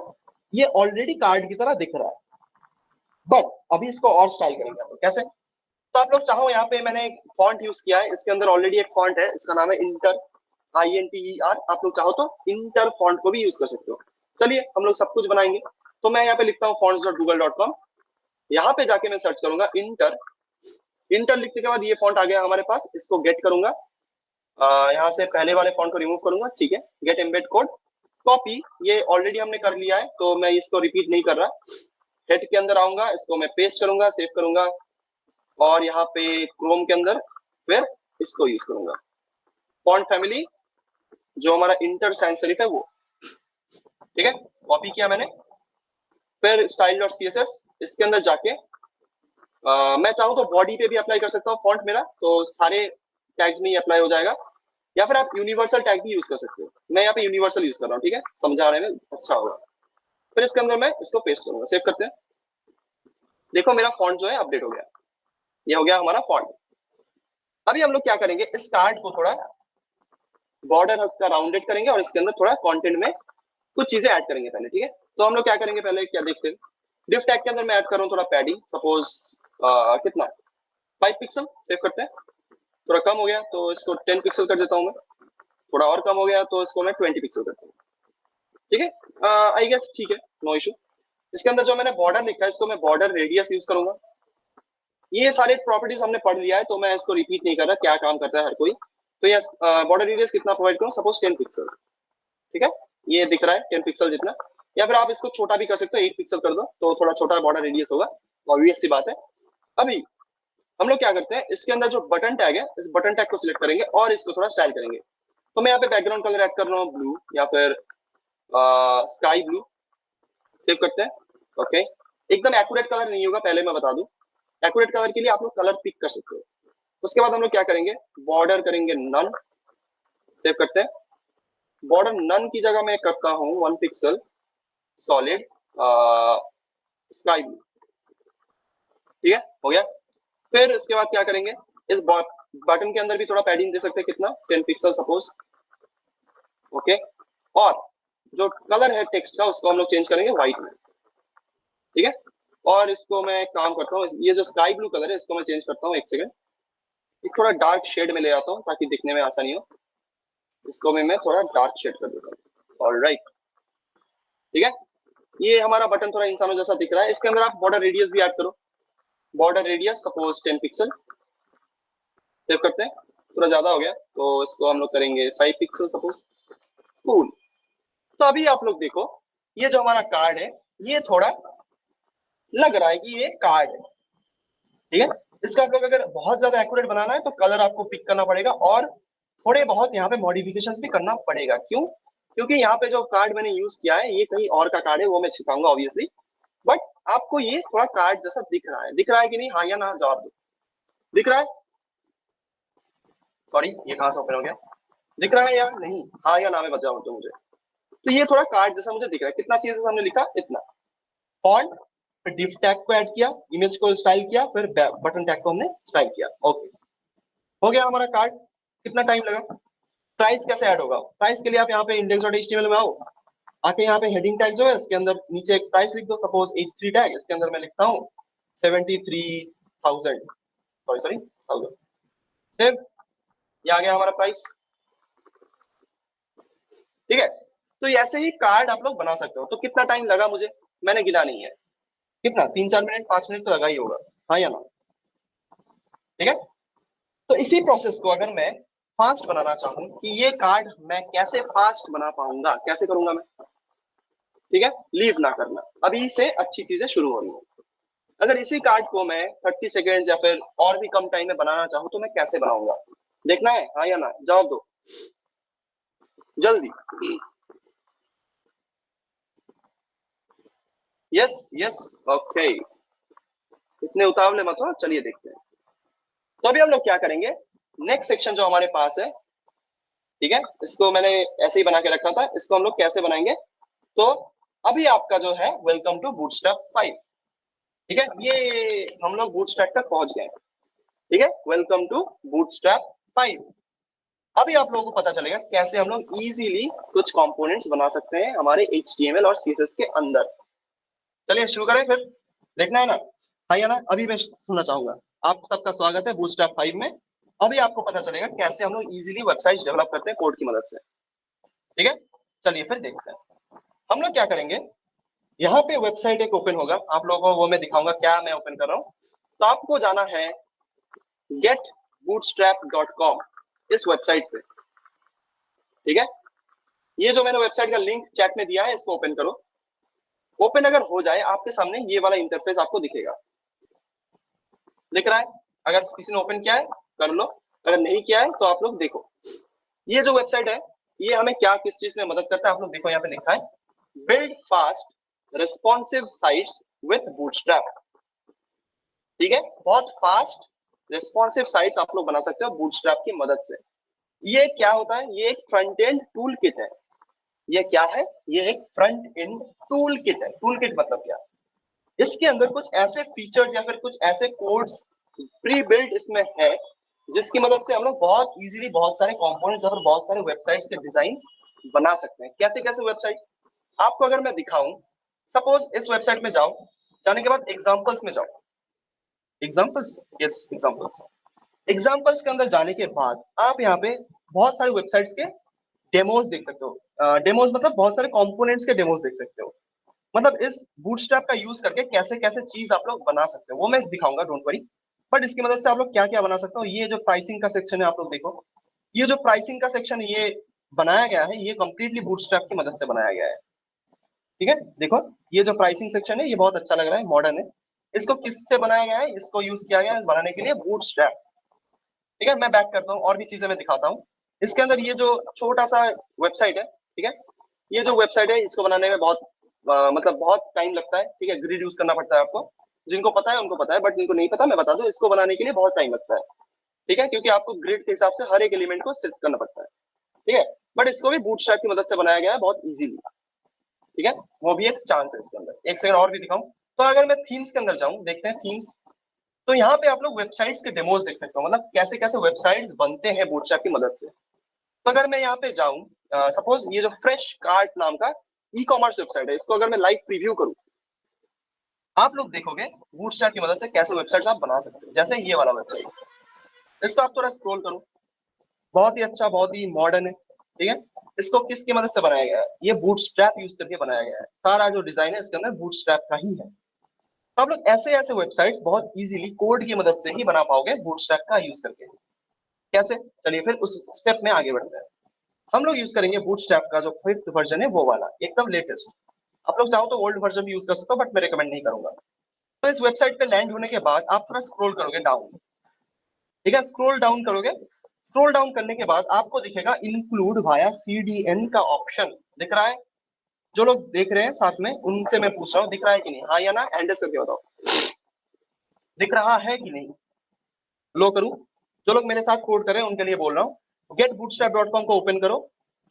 ये ऑलरेडी कार्ड की तरह दिख रहा है। बट अभी इसको और स्टाइल करेंगे, तो कैसे, तो आप लोग चाहो, यहाँ पे मैंने एक फॉन्ट यूज किया है, इसके अंदर ऑलरेडी एक फॉन्ट है, इसका नाम है इंटर, INTER। आप लोग चाहो तो इंटर फॉन्ट को भी यूज कर सकते हो। चलिए हम लोग सब कुछ बनाएंगे। तो मैं यहाँ पे लिखता हूँ fonts.google.com, यहाँ पे जाके मैं सर्च करूंगा इंटर। इंटर लिखने के बाद ये फॉन्ट आ गया हमारे पास, इसको गेट करूंगा, यहाँ से पहले वाले फॉन्ट को रिमूव करूंगा, ठीक है। गेट एम्बेड कोड, कॉपी, ये ऑलरेडी हमने कर लिया है तो मैं इसको रिपीट नहीं कर रहा। हेड के अंदर आऊंगा, इसको मैं पेस्ट करूंगा, सेव करूंगा, और यहाँ पे क्रोम के अंदर फिर इसको यूज करूंगा, फॉन्ट फैमिली जो हमारा इंटर सैंस सेरिफ है वो, ठीक है। कॉपी किया मैंने, फिर style.css, इसके अंदर जाके मैं चाहूँ तो बॉडी पे भी अप्लाई कर सकता हूँ फॉन्ट मेरा, तो सारे टैग्स में ही अप्लाई हो जाएगा, या फिर आप यूनिवर्सल टैग भी यूज कर सकते हो। मैं यहाँ पे यूनिवर्सल यूज कर रहा हूँ, ठीक है, समझाने में अच्छा होगा। फिर इसके अंदर मैं इसको पेस्ट करूंगा, सेव करते हैं। देखो मेरा फॉन्ट जो है अपडेट हो गया, ये हो गया हमारा फॉन्ट। अभी हम लोग क्या करेंगे, इस कार्ड को थोड़ा बॉर्डर इसका राउंडेड करेंगे, और इसके अंदर थोड़ा कंटेंट में कुछ चीजें ऐड करेंगे पहले, ठीक है। तो हम लोग क्या करेंगे, पहले क्या देखते हैं, डिव टैग के अंदर मैं ऐड कर रहा हूँ थोड़ा पैडिंग, सपोज कितना 5 पिक्सल, सेव करते हैं। थोड़ा कम हो गया तो इसको 10 पिक्सल कर देता हूँ मैं, थोड़ा और कम हो गया तो इसको मैं 20 पिक्सल करता हूँ, ठीक है। आई गेस ठीक है, नो इशू। इसके अंदर जो मैंने बॉर्डर लिखा है इसको मैं बॉर्डर रेडियस यूज करूंगा। ये सारे प्रॉपर्टीज हमने पढ़ लिया है तो मैं इसको रिपीट नहीं कर रहा, क्या काम करता है हर कोई। तो ये बॉर्डर रेडियस कितना प्रोवाइड करूँ, सपोज 10 पिक्सल, ठीक है, ये दिख रहा है 10 पिक्सल जितना। या फिर आप इसको छोटा भी कर सकते हो, 8 पिक्सल कर दो तो थोड़ा छोटा बॉर्डर रेडियस होगा, ऑब्वियस सी बात है। अभी हम लोग क्या करते हैं, इसके अंदर जो बटन टैग है, इस बटन टैग को सिलेक्ट करेंगे और इसको थोड़ा स्टाइल करेंगे। तो मैं यहाँ पे बैकग्राउंड कलर ऐड कर रहा हूँ ब्लू या फिर स्काई ब्लू, सेव करते हैं। ओके, एकदम एक्यूरेट कलर नहीं होगा, पहले मैं बता दूं। एक्यूरेट कलर के लिए आप लोग कलर पिक कर सकते हो। उसके बाद हम लोग क्या करेंगे, बॉर्डर करेंगे नन, सेव करते हैं। बॉर्डर नन की जगह मैं करता हूँ 1 पिक्सल सॉलिड स्काई ब्लू, ठीक है, हो गया। फिर इसके बाद क्या करेंगे, इस बटन के अंदर भी थोड़ा पैडिंग दे सकते हैं, कितना 10 पिक्सल सपोज, ओके। और जो कलर है टेक्स्ट का उसको हम लोग चेंज करेंगे व्हाइट में, ठीक है। और इसको मैं काम करता हूँ, ये जो स्काई ब्लू कलर है इसको मैं चेंज करता हूँ, एक सेकंड। एक थोड़ा डार्क शेड में ले आता हूँ ताकि दिखने में आसानी हो। इसको भी मैं थोड़ा डार्क शेड कर देता हूँ। ऑलराइट, ठीक है। ये हमारा बटन थोड़ा इंसानों जैसा दिख रहा है। इसके अंदर आप बॉर्डर रेडियस भी ऐड करो। Border radius suppose 10 pixel. Save करते हैं। थोड़ा ज्यादा हो गया तो इसको हम लोग करेंगे 5 पिक्सल सपोज। कूल। तो अभी आप लोग देखो, ये जो हमारा कार्ड है ये थोड़ा लग रहा है कि ये कार्ड है, ठीक है। इसका आप लोग अगर बहुत ज्यादा एक्यूरेट बनाना है तो कलर आपको पिक करना पड़ेगा और थोड़े बहुत यहाँ पे मॉडिफिकेशंस भी करना पड़ेगा। क्यों? क्योंकि यहाँ पे जो कार्ड मैंने यूज किया है ये कहीं और का कार्ड है, वो मैं छिपाऊंगा ऑब्वियसली। बट आपको ये थोड़ा कार्ड जैसा दिख रहा है। दिख रहा है कि नहीं? हाँ या ना जवाब दो। दिख रहा है? सॉरी, ये कहाँ से ओपन हो गया? दिख रहा है या नहीं? हाँ या ना में बताओ तो मुझे। तो ये थोड़ा कार्ड जैसा मुझे दिख रहा है। कितना सीएसएस हमने लिखा? इतना। फॉन्ट, फिर डिफ टैग को ऐड किया, इमेज को स्टाइल किया, फिर बटन टैग को हमने स्टाइल किया। ओके, हो गया हमारा कार्ड। कितना टाइम लगा? प्राइस कैसे ऐड होगा? प्राइस के लिए आप यहाँ पे index.html में आओ। आके यहाँ पे हेडिंग टैग जो है इसके अंदर नीचे एक प्राइस लिख दो, सपोज H3 टैग। इसके अंदर मैं लिखता हूँ 73,000, सॉरी सॉरी 1000। सेव। ये आ गया हमारा प्राइस, ठीक है। तो ऐसे ही कार्ड आप लोग बना सकते हो। तो कितना टाइम लगा मुझे, मैंने गिना नहीं है। कितना? 3-4 मिनट, 5 मिनट तो लगा ही होगा, हाँ या ना? ठीक है। तो इसी प्रोसेस को अगर मैं फास्ट बनाना चाहूँ कि ये कार्ड मैं कैसे फास्ट बना पाऊंगा, कैसे करूंगा मैं? ठीक है, लीव ना करना, अभी से अच्छी चीजें शुरू हो रही है। अगर इसी कार्ड को मैं 30 सेकेंड या फिर और भी कम टाइम में बनाना चाहूँ तो मैं कैसे बनाऊंगा? देखना है? हाँ या ना? जवाब दो जल्दी। Yes yes, okay. इतने उतावले मत हो, चलिए देखते हैं। तो अभी हम लोग क्या करेंगे, नेक्स्ट सेक्शन जो हमारे पास है, ठीक है, इसको मैंने ऐसे ही बना के रखा था, इसको हम लोग कैसे बनाएंगे? तो अभी आपका जो है वेलकम टू बूटस्ट्रैप 5, ठीक है। ये हम लोग बूटस्ट्रैप तक पहुंच गए, ठीक है। Welcome to Bootstrap 5। अभी आप लोगों को पता चलेगा कैसे हम लोग इजीली कुछ कंपोनेंट्स बना सकते हैं हमारे HTML और CSS के अंदर। चलिए शुरू करें फिर, देखना है ना? हाँ या ना? अभी मैं सुनना चाहूंगा। आप सबका स्वागत है बूटस्ट्रैप 5 में। अभी आपको पता चलेगा कैसे हम लोग इजीली वेबसाइट्स डेवलप करते हैं कोड की मदद से, ठीक है। चलिए फिर देखते हैं। हम लोग क्या करेंगे, यहाँ पे वेबसाइट एक ओपन होगा, आप लोगों को वो मैं दिखाऊंगा क्या मैं ओपन कर रहा हूँ। तो आपको जाना है getbootstrap.com, इस वेबसाइट पे, ठीक है। ये जो मैंने वेबसाइट का लिंक चैट में दिया है इसको ओपन करो। ओपन अगर हो जाए आपके सामने ये वाला इंटरफेस आपको दिखेगा। दिख रहा है? अगर किसी ने ओपन किया है कर लो, अगर नहीं किया है तो आप लोग देखो। ये जो वेबसाइट है ये हमें क्या किस चीज में मदद करता है आप लोग देखो, यहाँ पे लिखा है build fast responsive sites with bootstrap, ठीक है। बहुत फास्ट रिस्पॉन्सिव साइट्स आप लोग बना सकते हो बूटस्ट्रैप की मदद से। ये क्या होता है? ये एक फ्रंट एंड टूल किट है। ये क्या है? ये एक फ्रंट एंड टूल किट है। टूल किट मतलब क्या? इसके अंदर कुछ ऐसे फीचर्स या फिर कुछ ऐसे कोड्स प्री बिल्ट इसमें है जिसकी मदद से हम लोग बहुत इजीली बहुत सारे कंपोनेंट्स और बहुत सारे वेबसाइट्स के डिजाइन बना सकते हैं। कैसे कैसे वेबसाइट्स आपको अगर मैं दिखाऊं, सपोज इस वेबसाइट में जाओ, जाने के बाद एग्जांपल्स में जाओ। Examples, yes examples. एग्जांपल्स के अंदर जाने के बाद आप यहाँ पे बहुत सारे वेबसाइट्स के डेमोज देख सकते हो। डेमोज मतलब बहुत सारे कंपोनेंट्स के डेमोज देख सकते हो। मतलब इस बूटस्ट्रैप का यूज करके कैसे कैसे चीज आप लोग बना सकते हो वो मैं दिखाऊंगा, डोंट वरी। बट इसकी मदद से आप लोग क्या क्या बना सकते हो, ये जो प्राइसिंग का सेक्शन है आप लोग देखो। ये जो प्राइसिंग का सेक्शन ये बनाया गया है ये कंप्लीटली बूटस्ट्रैप की मदद से बनाया गया है, ठीक है। देखो ये जो प्राइसिंग सेक्शन है ये बहुत अच्छा लग रहा है, मॉडर्न है। इसको किससे बनाया गया है? इसको यूज किया गया है बनाने के लिए बूटस्ट्रैप, ठीक है। मैं बैक करता हूँ और भी चीजें मैं दिखाता हूँ। इसके अंदर ये जो छोटा सा वेबसाइट है, ठीक है, ये जो वेबसाइट है इसको बनाने में बहुत मतलब बहुत टाइम लगता है, ठीक है। ग्रिड यूज करना पड़ता है आपको, जिनको पता है उनको पता है, बट जिनको नहीं पता मैं बता दूं, इसको बनाने के लिए बहुत टाइम लगता है, ठीक है, क्योंकि आपको ग्रिड के हिसाब से हर एक एलिमेंट को सेट करना पड़ता है, ठीक है। बट इसको भी बूटस्ट्रैप की मदद से बनाया गया है बहुत इजीली, ठीक है। वो भी एक चांस है इसके अंदर। एक सेकंड और भी दिखाऊं। तो अगर मैं थीम्स के अंदर जाऊं, देखते हैं थीम्स। तो यहाँ पे आप लोग वेबसाइट्स के डेमोज देख सकते हो, मतलब कैसे कैसे वेबसाइट्स बनते हैं बूटस्ट्रैप की मदद से। तो अगर मैं यहाँ पे जाऊं, सपोज ये जो फ्रेश कार्ट नाम का ई कॉमर्स वेबसाइट है, इसको अगर मैं लाइव प्रीव्यू करूं, आप लोग देखोगे बूटस्ट्रैप की मदद से कैसे वेबसाइट्स आप बना सकते हो। जैसे ये वाला वेबसाइट, इसको आप थोड़ा स्क्रॉल करो, बहुत ही अच्छा, बहुत ही मॉडर्न है, ठीक है। इसको किसकी मदद से बनाया गया है? ये बूटस्ट्रैप यूज करके बनाया गया है, सारा जो डिजाइन है इसके अंदर बूटस्ट्रैप का ही है। तो आप लोग ऐसे ऐसे वेबसाइट्स बहुत इजीली कोड की मदद से ही बना पाओगे बूटस्ट्रैप का यूज करके। कैसे? चलिए फिर उस स्टेप में आगे बढ़ते हैं। हम लोग यूज करेंगे बूटस्ट्रैप का जो 5th वर्जन है वो वाला, एकदम लेटेस्ट। आप लोग चाहो तो ओल्ड वर्जन भी यूज कर सकते हो, बट मैं रिकमेंड नहीं करूंगा। तो इस वेबसाइट पे लैंड होने के बाद आप थोड़ा स्क्रॉल करोगे डाउन, ठीक है, स्क्रॉल डाउन करोगे। स्क्रॉल डाउन करने के बाद आपको दिखेगा इंक्लूड वाया सीडीएन का ऑप्शन दिख रहा है। जो लोग देख रहे हैं साथ में उनसे मैं पूछ रहा हूँ, दिख रहा है कि नहीं? हाँ या ना, एंड करके बताओ, दिख रहा है कि नहीं? लो करूं? जो लोग मेरे साथ कोड कर रहे हैं उनके लिए बोल रहा हूँ, getbootstrap.com को ओपन करो,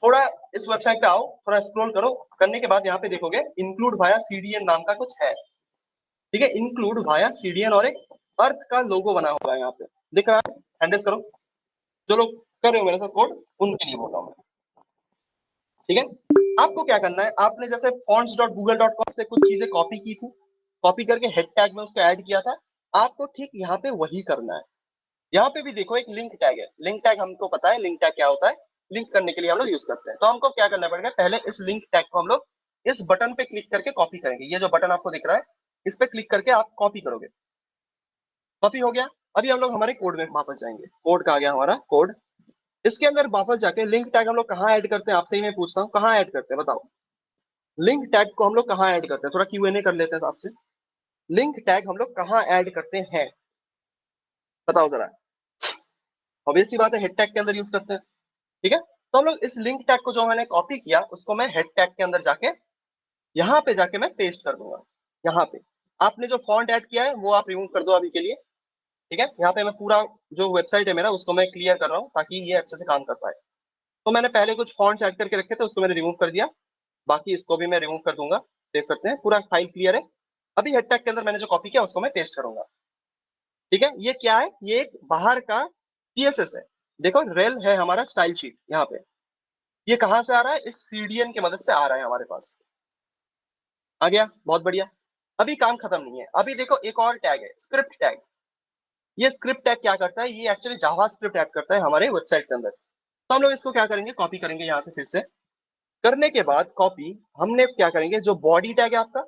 थोड़ा इस वेबसाइट पे आओ, थोड़ा स्क्रॉल करो, करने के बाद यहाँ पे देखोगे इंक्लूड वाया सीडीएन नाम का कुछ है, ठीक है, इंक्लूड वाया सीडीएन, और एक अर्थ का लोगो बना हुआ है यहाँ पे, दिख रहा है? हैंडल्स करो। जो लोग कर रहे हो मेरे साथ कोड उनके लिए बोल रहा हूँ, ठीक है। आपको क्या करना है, आपने जैसे fonts.google.com से कुछ चीजें कॉपी की थी, कॉपी करके हेड टैग में उसको ऐड किया था, आपको ठीक यहाँ पे वही करना है। यहाँ पे भी देखो एक लिंक टैग है, लिंक टैग हमको पता है लिंक टैग क्या होता है, लिंक करने के लिए हम लोग यूज करते हैं। तो हमको क्या करना पड़ेगा, पहले इस लिंक टैग को हम लोग इस बटन पे क्लिक करके कॉपी करेंगे। ये जो बटन आपको दिख रहा है इस पे क्लिक करके आप कॉपी करोगे। कॉपी हो गया। अभी हम लोग हमारे कोड में वापस जाएंगे, कोड का आ गया हमारा कोड। इसके अंदर वापस जाके लिंक टैग हम लोग कहाँ ऐड करते हैं, आपसे ही मैं पूछता हूँ, कहाँ ऐड करते हैं बताओ? लिंक टैग को हम लोग कहाँ ऐड करते हैं, थोड़ा Q&A कर लेते हैं आपसे। लिंक टैग हम लोग कहाँ ऐड करते हैं बताओ जरा? ऑब्वियस सी बात है, हेड टैग के अंदर यूज करते हैं, ठीक है। तो हम लोग इस लिंक टैग को जो मैंने कॉपी किया उसको मैं हेड टैग के अंदर जाके यहाँ पे जाके मैं पेस्ट कर दूंगा। यहाँ पे आपने जो फॉन्ट ऐड किया है वो आप रिमूव कर दो अभी के लिए, ठीक है। यहाँ पे मैं पूरा जो वेबसाइट है मेरा उसको मैं क्लियर कर रहा हूँ ताकि ये अच्छे से काम कर पाए। तो मैंने पहले कुछ फॉन्ट्स ऐड करके रखे थे उसको मैंने रिमूव कर दिया, बाकी इसको भी मैं रिमूव कर दूंगा। सेव करते हैं, पूरा फाइल क्लियर है। अभी हेड टैग के अंदर मैंने जो कॉपी किया उसको मैं पेस्ट करूंगा, ठीक है। ये क्या है? ये एक बाहर का सीएसएस है। देखो रेल है हमारा स्टाइल शीट यहाँ पे, ये कहाँ से आ रहा है? इस सीडीएन की मदद से आ रहा है हमारे पास। आ गया, बहुत बढ़िया। अभी काम खत्म नहीं है, अभी देखो एक और टैग है स्क्रिप्ट टैग। ये स्क्रिप्ट टैग क्या करता है? ये एक्चुअली जावा स्क्रिप्ट ऐड करता है हमारे वेबसाइट के अंदर। तो हम लोग इसको क्या करेंगे, कॉपी करेंगे यहाँ से फिर से। करने के बाद कॉपी हमने क्या करेंगे, जो बॉडी टैग है आपका,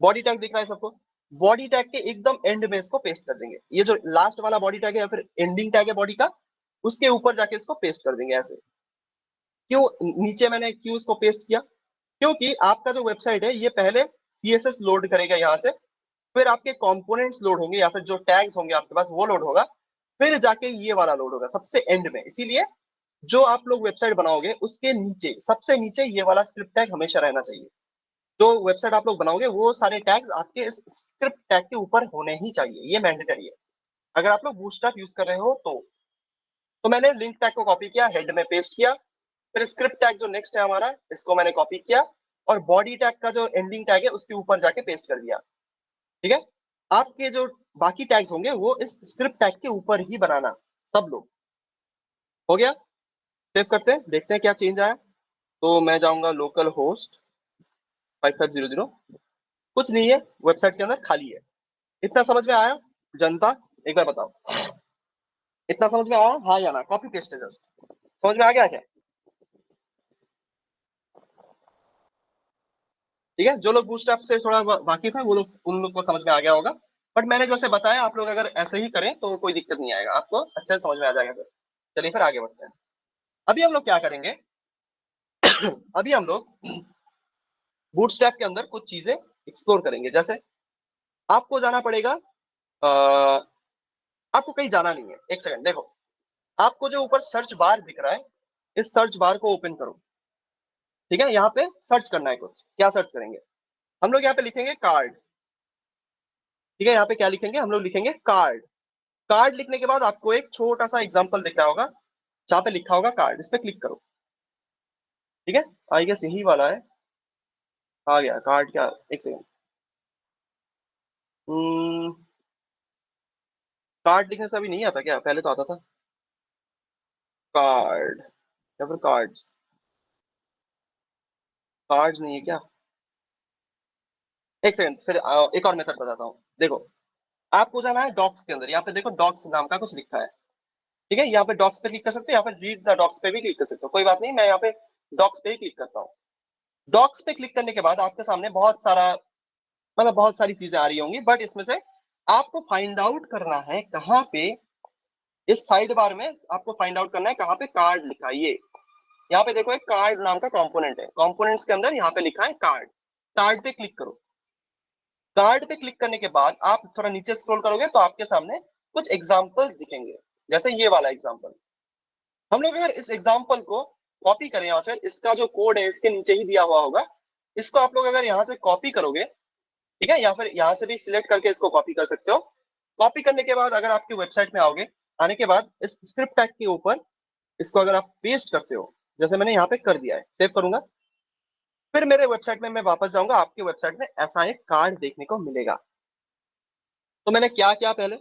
बॉडी टैग दिख रहा है सबको, बॉडी टैग के एकदम एंड में इसको पेस्ट कर देंगे। ये जो लास्ट वाला बॉडी टैग है या फिर एंडिंग टैग है बॉडी का, उसके ऊपर जाके इसको पेस्ट कर देंगे ऐसे। क्यों नीचे मैंने क्यों इसको पेस्ट किया? क्योंकि आपका जो वेबसाइट है ये पहले सीएसएस लोड करेगा यहाँ से, फिर आपके कंपोनेंट्स लोड होंगे या फिर जो टैग्स होंगे आपके पास वो लोड होगा, फिर जाके ये वाला लोड होगा सबसे एंड में। इसीलिए जो आप लोग वेबसाइट बनाओगे उसके नीचे सबसे नीचे ये वाला स्क्रिप्ट टैग हमेशा रहना चाहिए। जो वेबसाइट आप लोग बनाओगे वो सारे टैग्स आपके इस स्क्रिप्ट टैग के ऊपर होने ही चाहिए, ये मैंडेटरी है अगर आप लोग बूटस्ट्रैप यूज कर रहे हो तो मैंने लिंक टैग को कॉपी किया, हेड में पेस्ट किया, फिर स्क्रिप्ट टैग जो नेक्स्ट है हमारा इसको मैंने कॉपी किया, और बॉडी टैग का जो एंडिंग टैग है उसके ऊपर जाके पेस्ट कर दिया, ठीक है। आपके जो बाकी टैग्स होंगे वो इस स्क्रिप्ट टैग के ऊपर ही बनाना, सब लोग। हो गया, सेव करते हैं, देखते हैं क्या चेंज आया। तो मैं जाऊंगा लोकल होस्ट 5500, कुछ नहीं है वेबसाइट के अंदर, खाली है। इतना समझ में आया जनता? एक बार बताओ, इतना समझ में आया हाँ या ना? कॉपी पेस्ट है जस्ट, समझ में आ गया क्या? ठीक है, जो लोग बूटस्ट्रैप से थोड़ा वाकिफ है वो लोग, उन लोग को समझ में आ गया होगा। बट मैंने जैसे बताया आप लोग अगर ऐसे ही करें तो कोई दिक्कत नहीं आएगा, आपको अच्छे से समझ में आ जाएगा फिर। चलिए फिर आगे बढ़ते हैं। अभी हम लोग क्या करेंगे, अभी हम लोग बूटस्ट्रैप के अंदर कुछ चीजें एक्सप्लोर करेंगे। जैसे आपको जाना पड़ेगा, आपको कहीं जाना नहीं है, एक सेकंड देखो, आपको जो ऊपर सर्च बार दिख रहा है इस सर्च बार को ओपन करो, ठीक है। यहाँ पे सर्च करना है, कुछ क्या सर्च करेंगे हम लोग? यहाँ पे लिखेंगे कार्ड, ठीक है। यहाँ पे क्या लिखेंगे हम लोग? लिखेंगे कार्ड। कार्ड लिखने के बाद आपको एक छोटा सा एग्जांपल दिख रहा होगा जहाँ पे लिखा होगा कार्ड, इस पे क्लिक करो, ठीक है। आई गेस यही वाला है। आ गया कार्ड, क्या? एक सेकंड, कार्ड लिखने से अभी नहीं आता क्या? पहले तो आता था कार्ड, या फिर कार्ड्स, कार्ड्स नहीं है क्या? एक सेकंड, फिर एक और मेथड बताता हूँ, देखो। आपको जाना है डॉक्स के अंदर, यहाँ पे देखो डॉक्स नाम का कुछ लिखा है, ठीक है, यहाँ पे डॉक्स पे क्लिक कर सकते हो, या फिर रीड द डॉक्स पे भी क्लिक कर सकते हो, कोई बात नहीं, मैं यहाँ पे डॉक्स पे ही क्लिक करता हूँ। डॉक्स पे क्लिक करने के बाद आपके सामने बहुत सारा, मतलब बहुत सारी चीजें आ रही होंगी, बट इसमें से आपको फाइंड आउट करना है कहाँ पे, इस साइड बार में आपको फाइंड आउट करना है कहाँ पे कार्ड लिखा है। ये यहाँ पे देखो एक कार्ड नाम का कंपोनेंट है, कंपोनेंट्स के अंदर यहाँ पे लिखा है कार्ड। कार्ड पे क्लिक करो। कार्ड पे क्लिक करने के बाद आप थोड़ा नीचे स्क्रॉल करोगे तो आपके सामने कुछ एग्जांपल्स दिखेंगे, जैसे ये वाला एग्जांपल। हम लोग अगर इस एग्जांपल को कॉपी करें, या फिर इसका जो कोड है इसके नीचे ही दिया हुआ होगा, इसको आप लोग अगर यहाँ से कॉपी करोगे, ठीक है, या फिर यहाँ से भी सिलेक्ट करके इसको कॉपी कर सकते हो। कॉपी करने के बाद अगर आपकी वेबसाइट में आओगे, आने के बाद इस स्क्रिप्ट टैग के ऊपर इसको अगर आप पेस्ट करते हो, जैसे मैंने यहाँ पे कर दिया है, सेव करूंगा, फिर मेरे वेबसाइट में मैं वापस जाऊंगा, आपके वेबसाइट में ऐसा एक कार्ड देखने को मिलेगा। तो मैंने क्या किया, पहले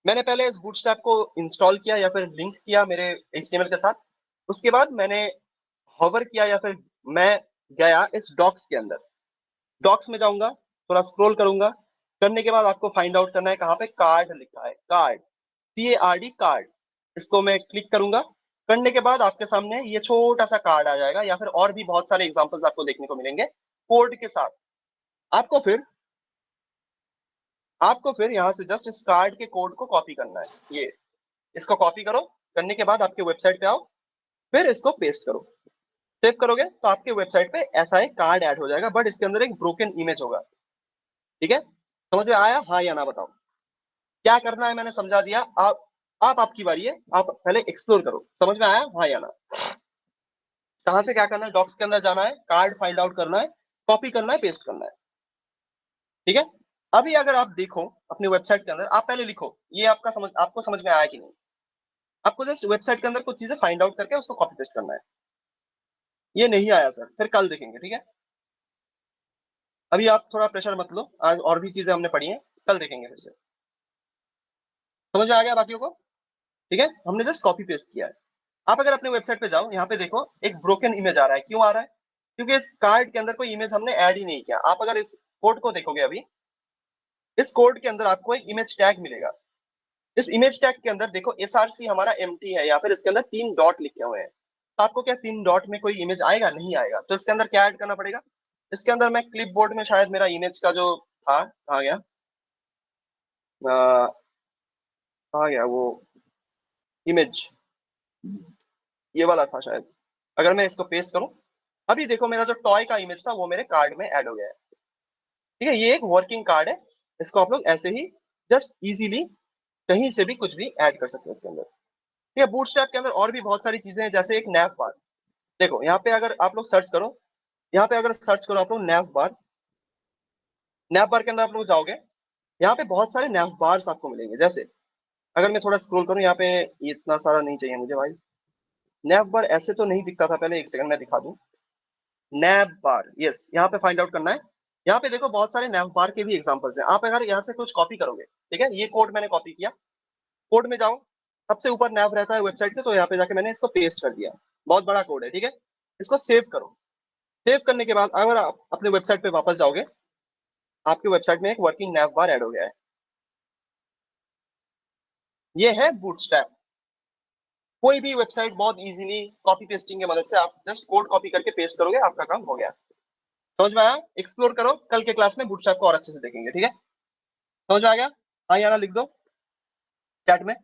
मैंने पहले इस बूटस्ट्रैप को इंस्टॉल किया या फिर लिंक किया मेरे HTML के साथ। उसके बाद मैंने हॉवर किया, या फिर मैं गया इस डॉक्स के अंदर, डॉक्स में जाऊंगा, थोड़ा स्क्रॉल करूंगा, करने के बाद आपको फाइंड आउट करना है कहाँ पे कार्ड लिखा है, कार्ड, CARD, कार्ड। इसको मैं क्लिक करूंगा, करने के बाद आपके सामने ये छोटा सा कार्ड आ जाएगा, या फिर और भी बहुत सारे एग्जांपल्स आपको देखने को मिलेंगे कोड के साथ। आपको फिर यहाँ से जस्ट इस कार्ड के कोड को कॉपी करना है, ये इसको कॉपी करो, करने के बाद आपके वेबसाइट पे आओ, फिर इसको पेस्ट करो, सेव करोगे तो आपके वेबसाइट पे ऐसा एक कार्ड ऐड हो जाएगा, बट इसके अंदर एक ब्रोकन इमेज होगा। ठीक है, समझ में आया, हाँ या ना बताओ। क्या करना है मैंने समझा दिया, आप आपकी बारी है, आप पहले एक्सप्लोर करो, समझ में आया, हाँ या ना। कहाँ से क्या करना है, डॉक्स के अंदर जाना है, कार्ड फाइंड आउट करना है, कॉपी करना है, पेस्ट करना है। ठीक है, अभी अगर आप देखो अपनी वेबसाइट के अंदर, आप पहले लिखो ये आपको समझ में आया कि नहीं। आपको जस्ट वेबसाइट के अंदर कुछ चीजें फाइंड आउट करके उसको कॉपी पेस्ट करना है। ये नहीं आया सर, फिर कल देखेंगे, ठीक है। अभी आप थोड़ा प्रेशर मत लो, आज और भी चीजें हमने पढ़ी हैं, कल देखेंगे फिर से। समझ में आ गया बाकियों को, ठीक है, हमने जस्ट कॉपी पेस्ट किया है। आप अगर अपने वेबसाइट पे जाओ, यहाँ पे देखो एक ब्रोकन इमेज आ रहा है, क्यों आ रहा है, क्योंकि इस कार्ड के अंदर कोई इमेज हमने ऐड ही नहीं किया। आप अगर इस कोड को देखोगे अभी, इस कोड के अंदर आपको एक इमेज टैग मिलेगा। इस इमेज टैग के अंदर देखो SRC हमारा एम्प्टी है, या फिर इसके अंदर 3 डॉट लिखे हुए हैं। तो आपको क्या 3 डॉट में कोई इमेज आएगा, नहीं आएगा, तो इसके अंदर क्या ऐड करना पड़ेगा। इसके अंदर मैं क्लिपबोर्ड में शायद मेरा इमेज का जो था, आ गया, आ गया वो इमेज, ये वाला था शायद। अगर मैं इसको पेस्ट करूं, अभी देखो मेरा जो टॉय का इमेज था वो मेरे कार्ड में ऐड हो गया है। ठीक है, ये एक वर्किंग कार्ड है, इसको आप लोग ऐसे ही जस्ट इजीली कहीं से भी कुछ भी ऐड कर सकते हैं इसके अंदर। ठीक है, बूटस्ट्रैप के अंदर और भी बहुत सारी चीजें हैं, जैसे एक नैव बार। देखो यहाँ पे अगर आप लोग सर्च करो, यहाँ पे अगर सर्च करो आप लोग नैव बार, नैव बार के अंदर आप लोग जाओगे, यहाँ पे बहुत सारे नैव बार्स आपको मिलेंगे। जैसे अगर मैं थोड़ा स्क्रॉल करूँ यहाँ पे, ये इतना सारा नहीं चाहिए मुझे भाई। नैव बार ऐसे तो नहीं दिखता था पहले, एक सेकंड मैं दिखा दूं। नैव बार, यस, यहाँ पे फाइंड आउट करना है। यहाँ पे देखो बहुत सारे नैव बार के भी एग्जांपल्स हैं। आप अगर यहाँ से कुछ कॉपी करोगे, ठीक है, ये कोड मैंने कॉपी किया, कोड में जाओ, सबसे ऊपर नैव रहता है वेबसाइट पे, तो यहाँ पे जाके मैंने इसको पेस्ट कर दिया। बहुत बड़ा कोड है, ठीक है, इसको सेव करो। सेव करने के बाद अगर आप अपने वेबसाइट पे वापस जाओगे, आपके वेबसाइट में एक वर्किंग नैव बार ऐड हो गया है। ये है बूटस्ट्रैप। कोई भी वेबसाइट बहुत इजीली कॉपी पेस्टिंग की मदद से, आप जस्ट कोड कॉपी करके पेस्ट करोगे, आपका काम हो गया। समझ में आया, एक्सप्लोर करो, कल के क्लास में बूटस्ट्रैप को और अच्छे से देखेंगे, ठीक है। समझ में आ गया, हाँ या ना लिख दो चैट में।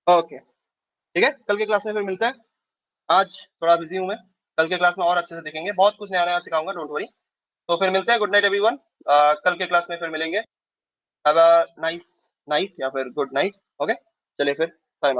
ओके, ठीक है, कल के क्लास में फिर मिलते हैं। आज थोड़ा बिजी हूँ मैं, कल के क्लास में और अच्छे से देखेंगे, बहुत कुछ नया नया सिखाऊंगा, डोंट वरी। तो फिर मिलते हैं, गुड नाइट एवरीवन, कल के क्लास में फिर मिलेंगे। हैव अ नाइस नाइट, या फिर गुड नाइट। ओके, चलिए फिर, साय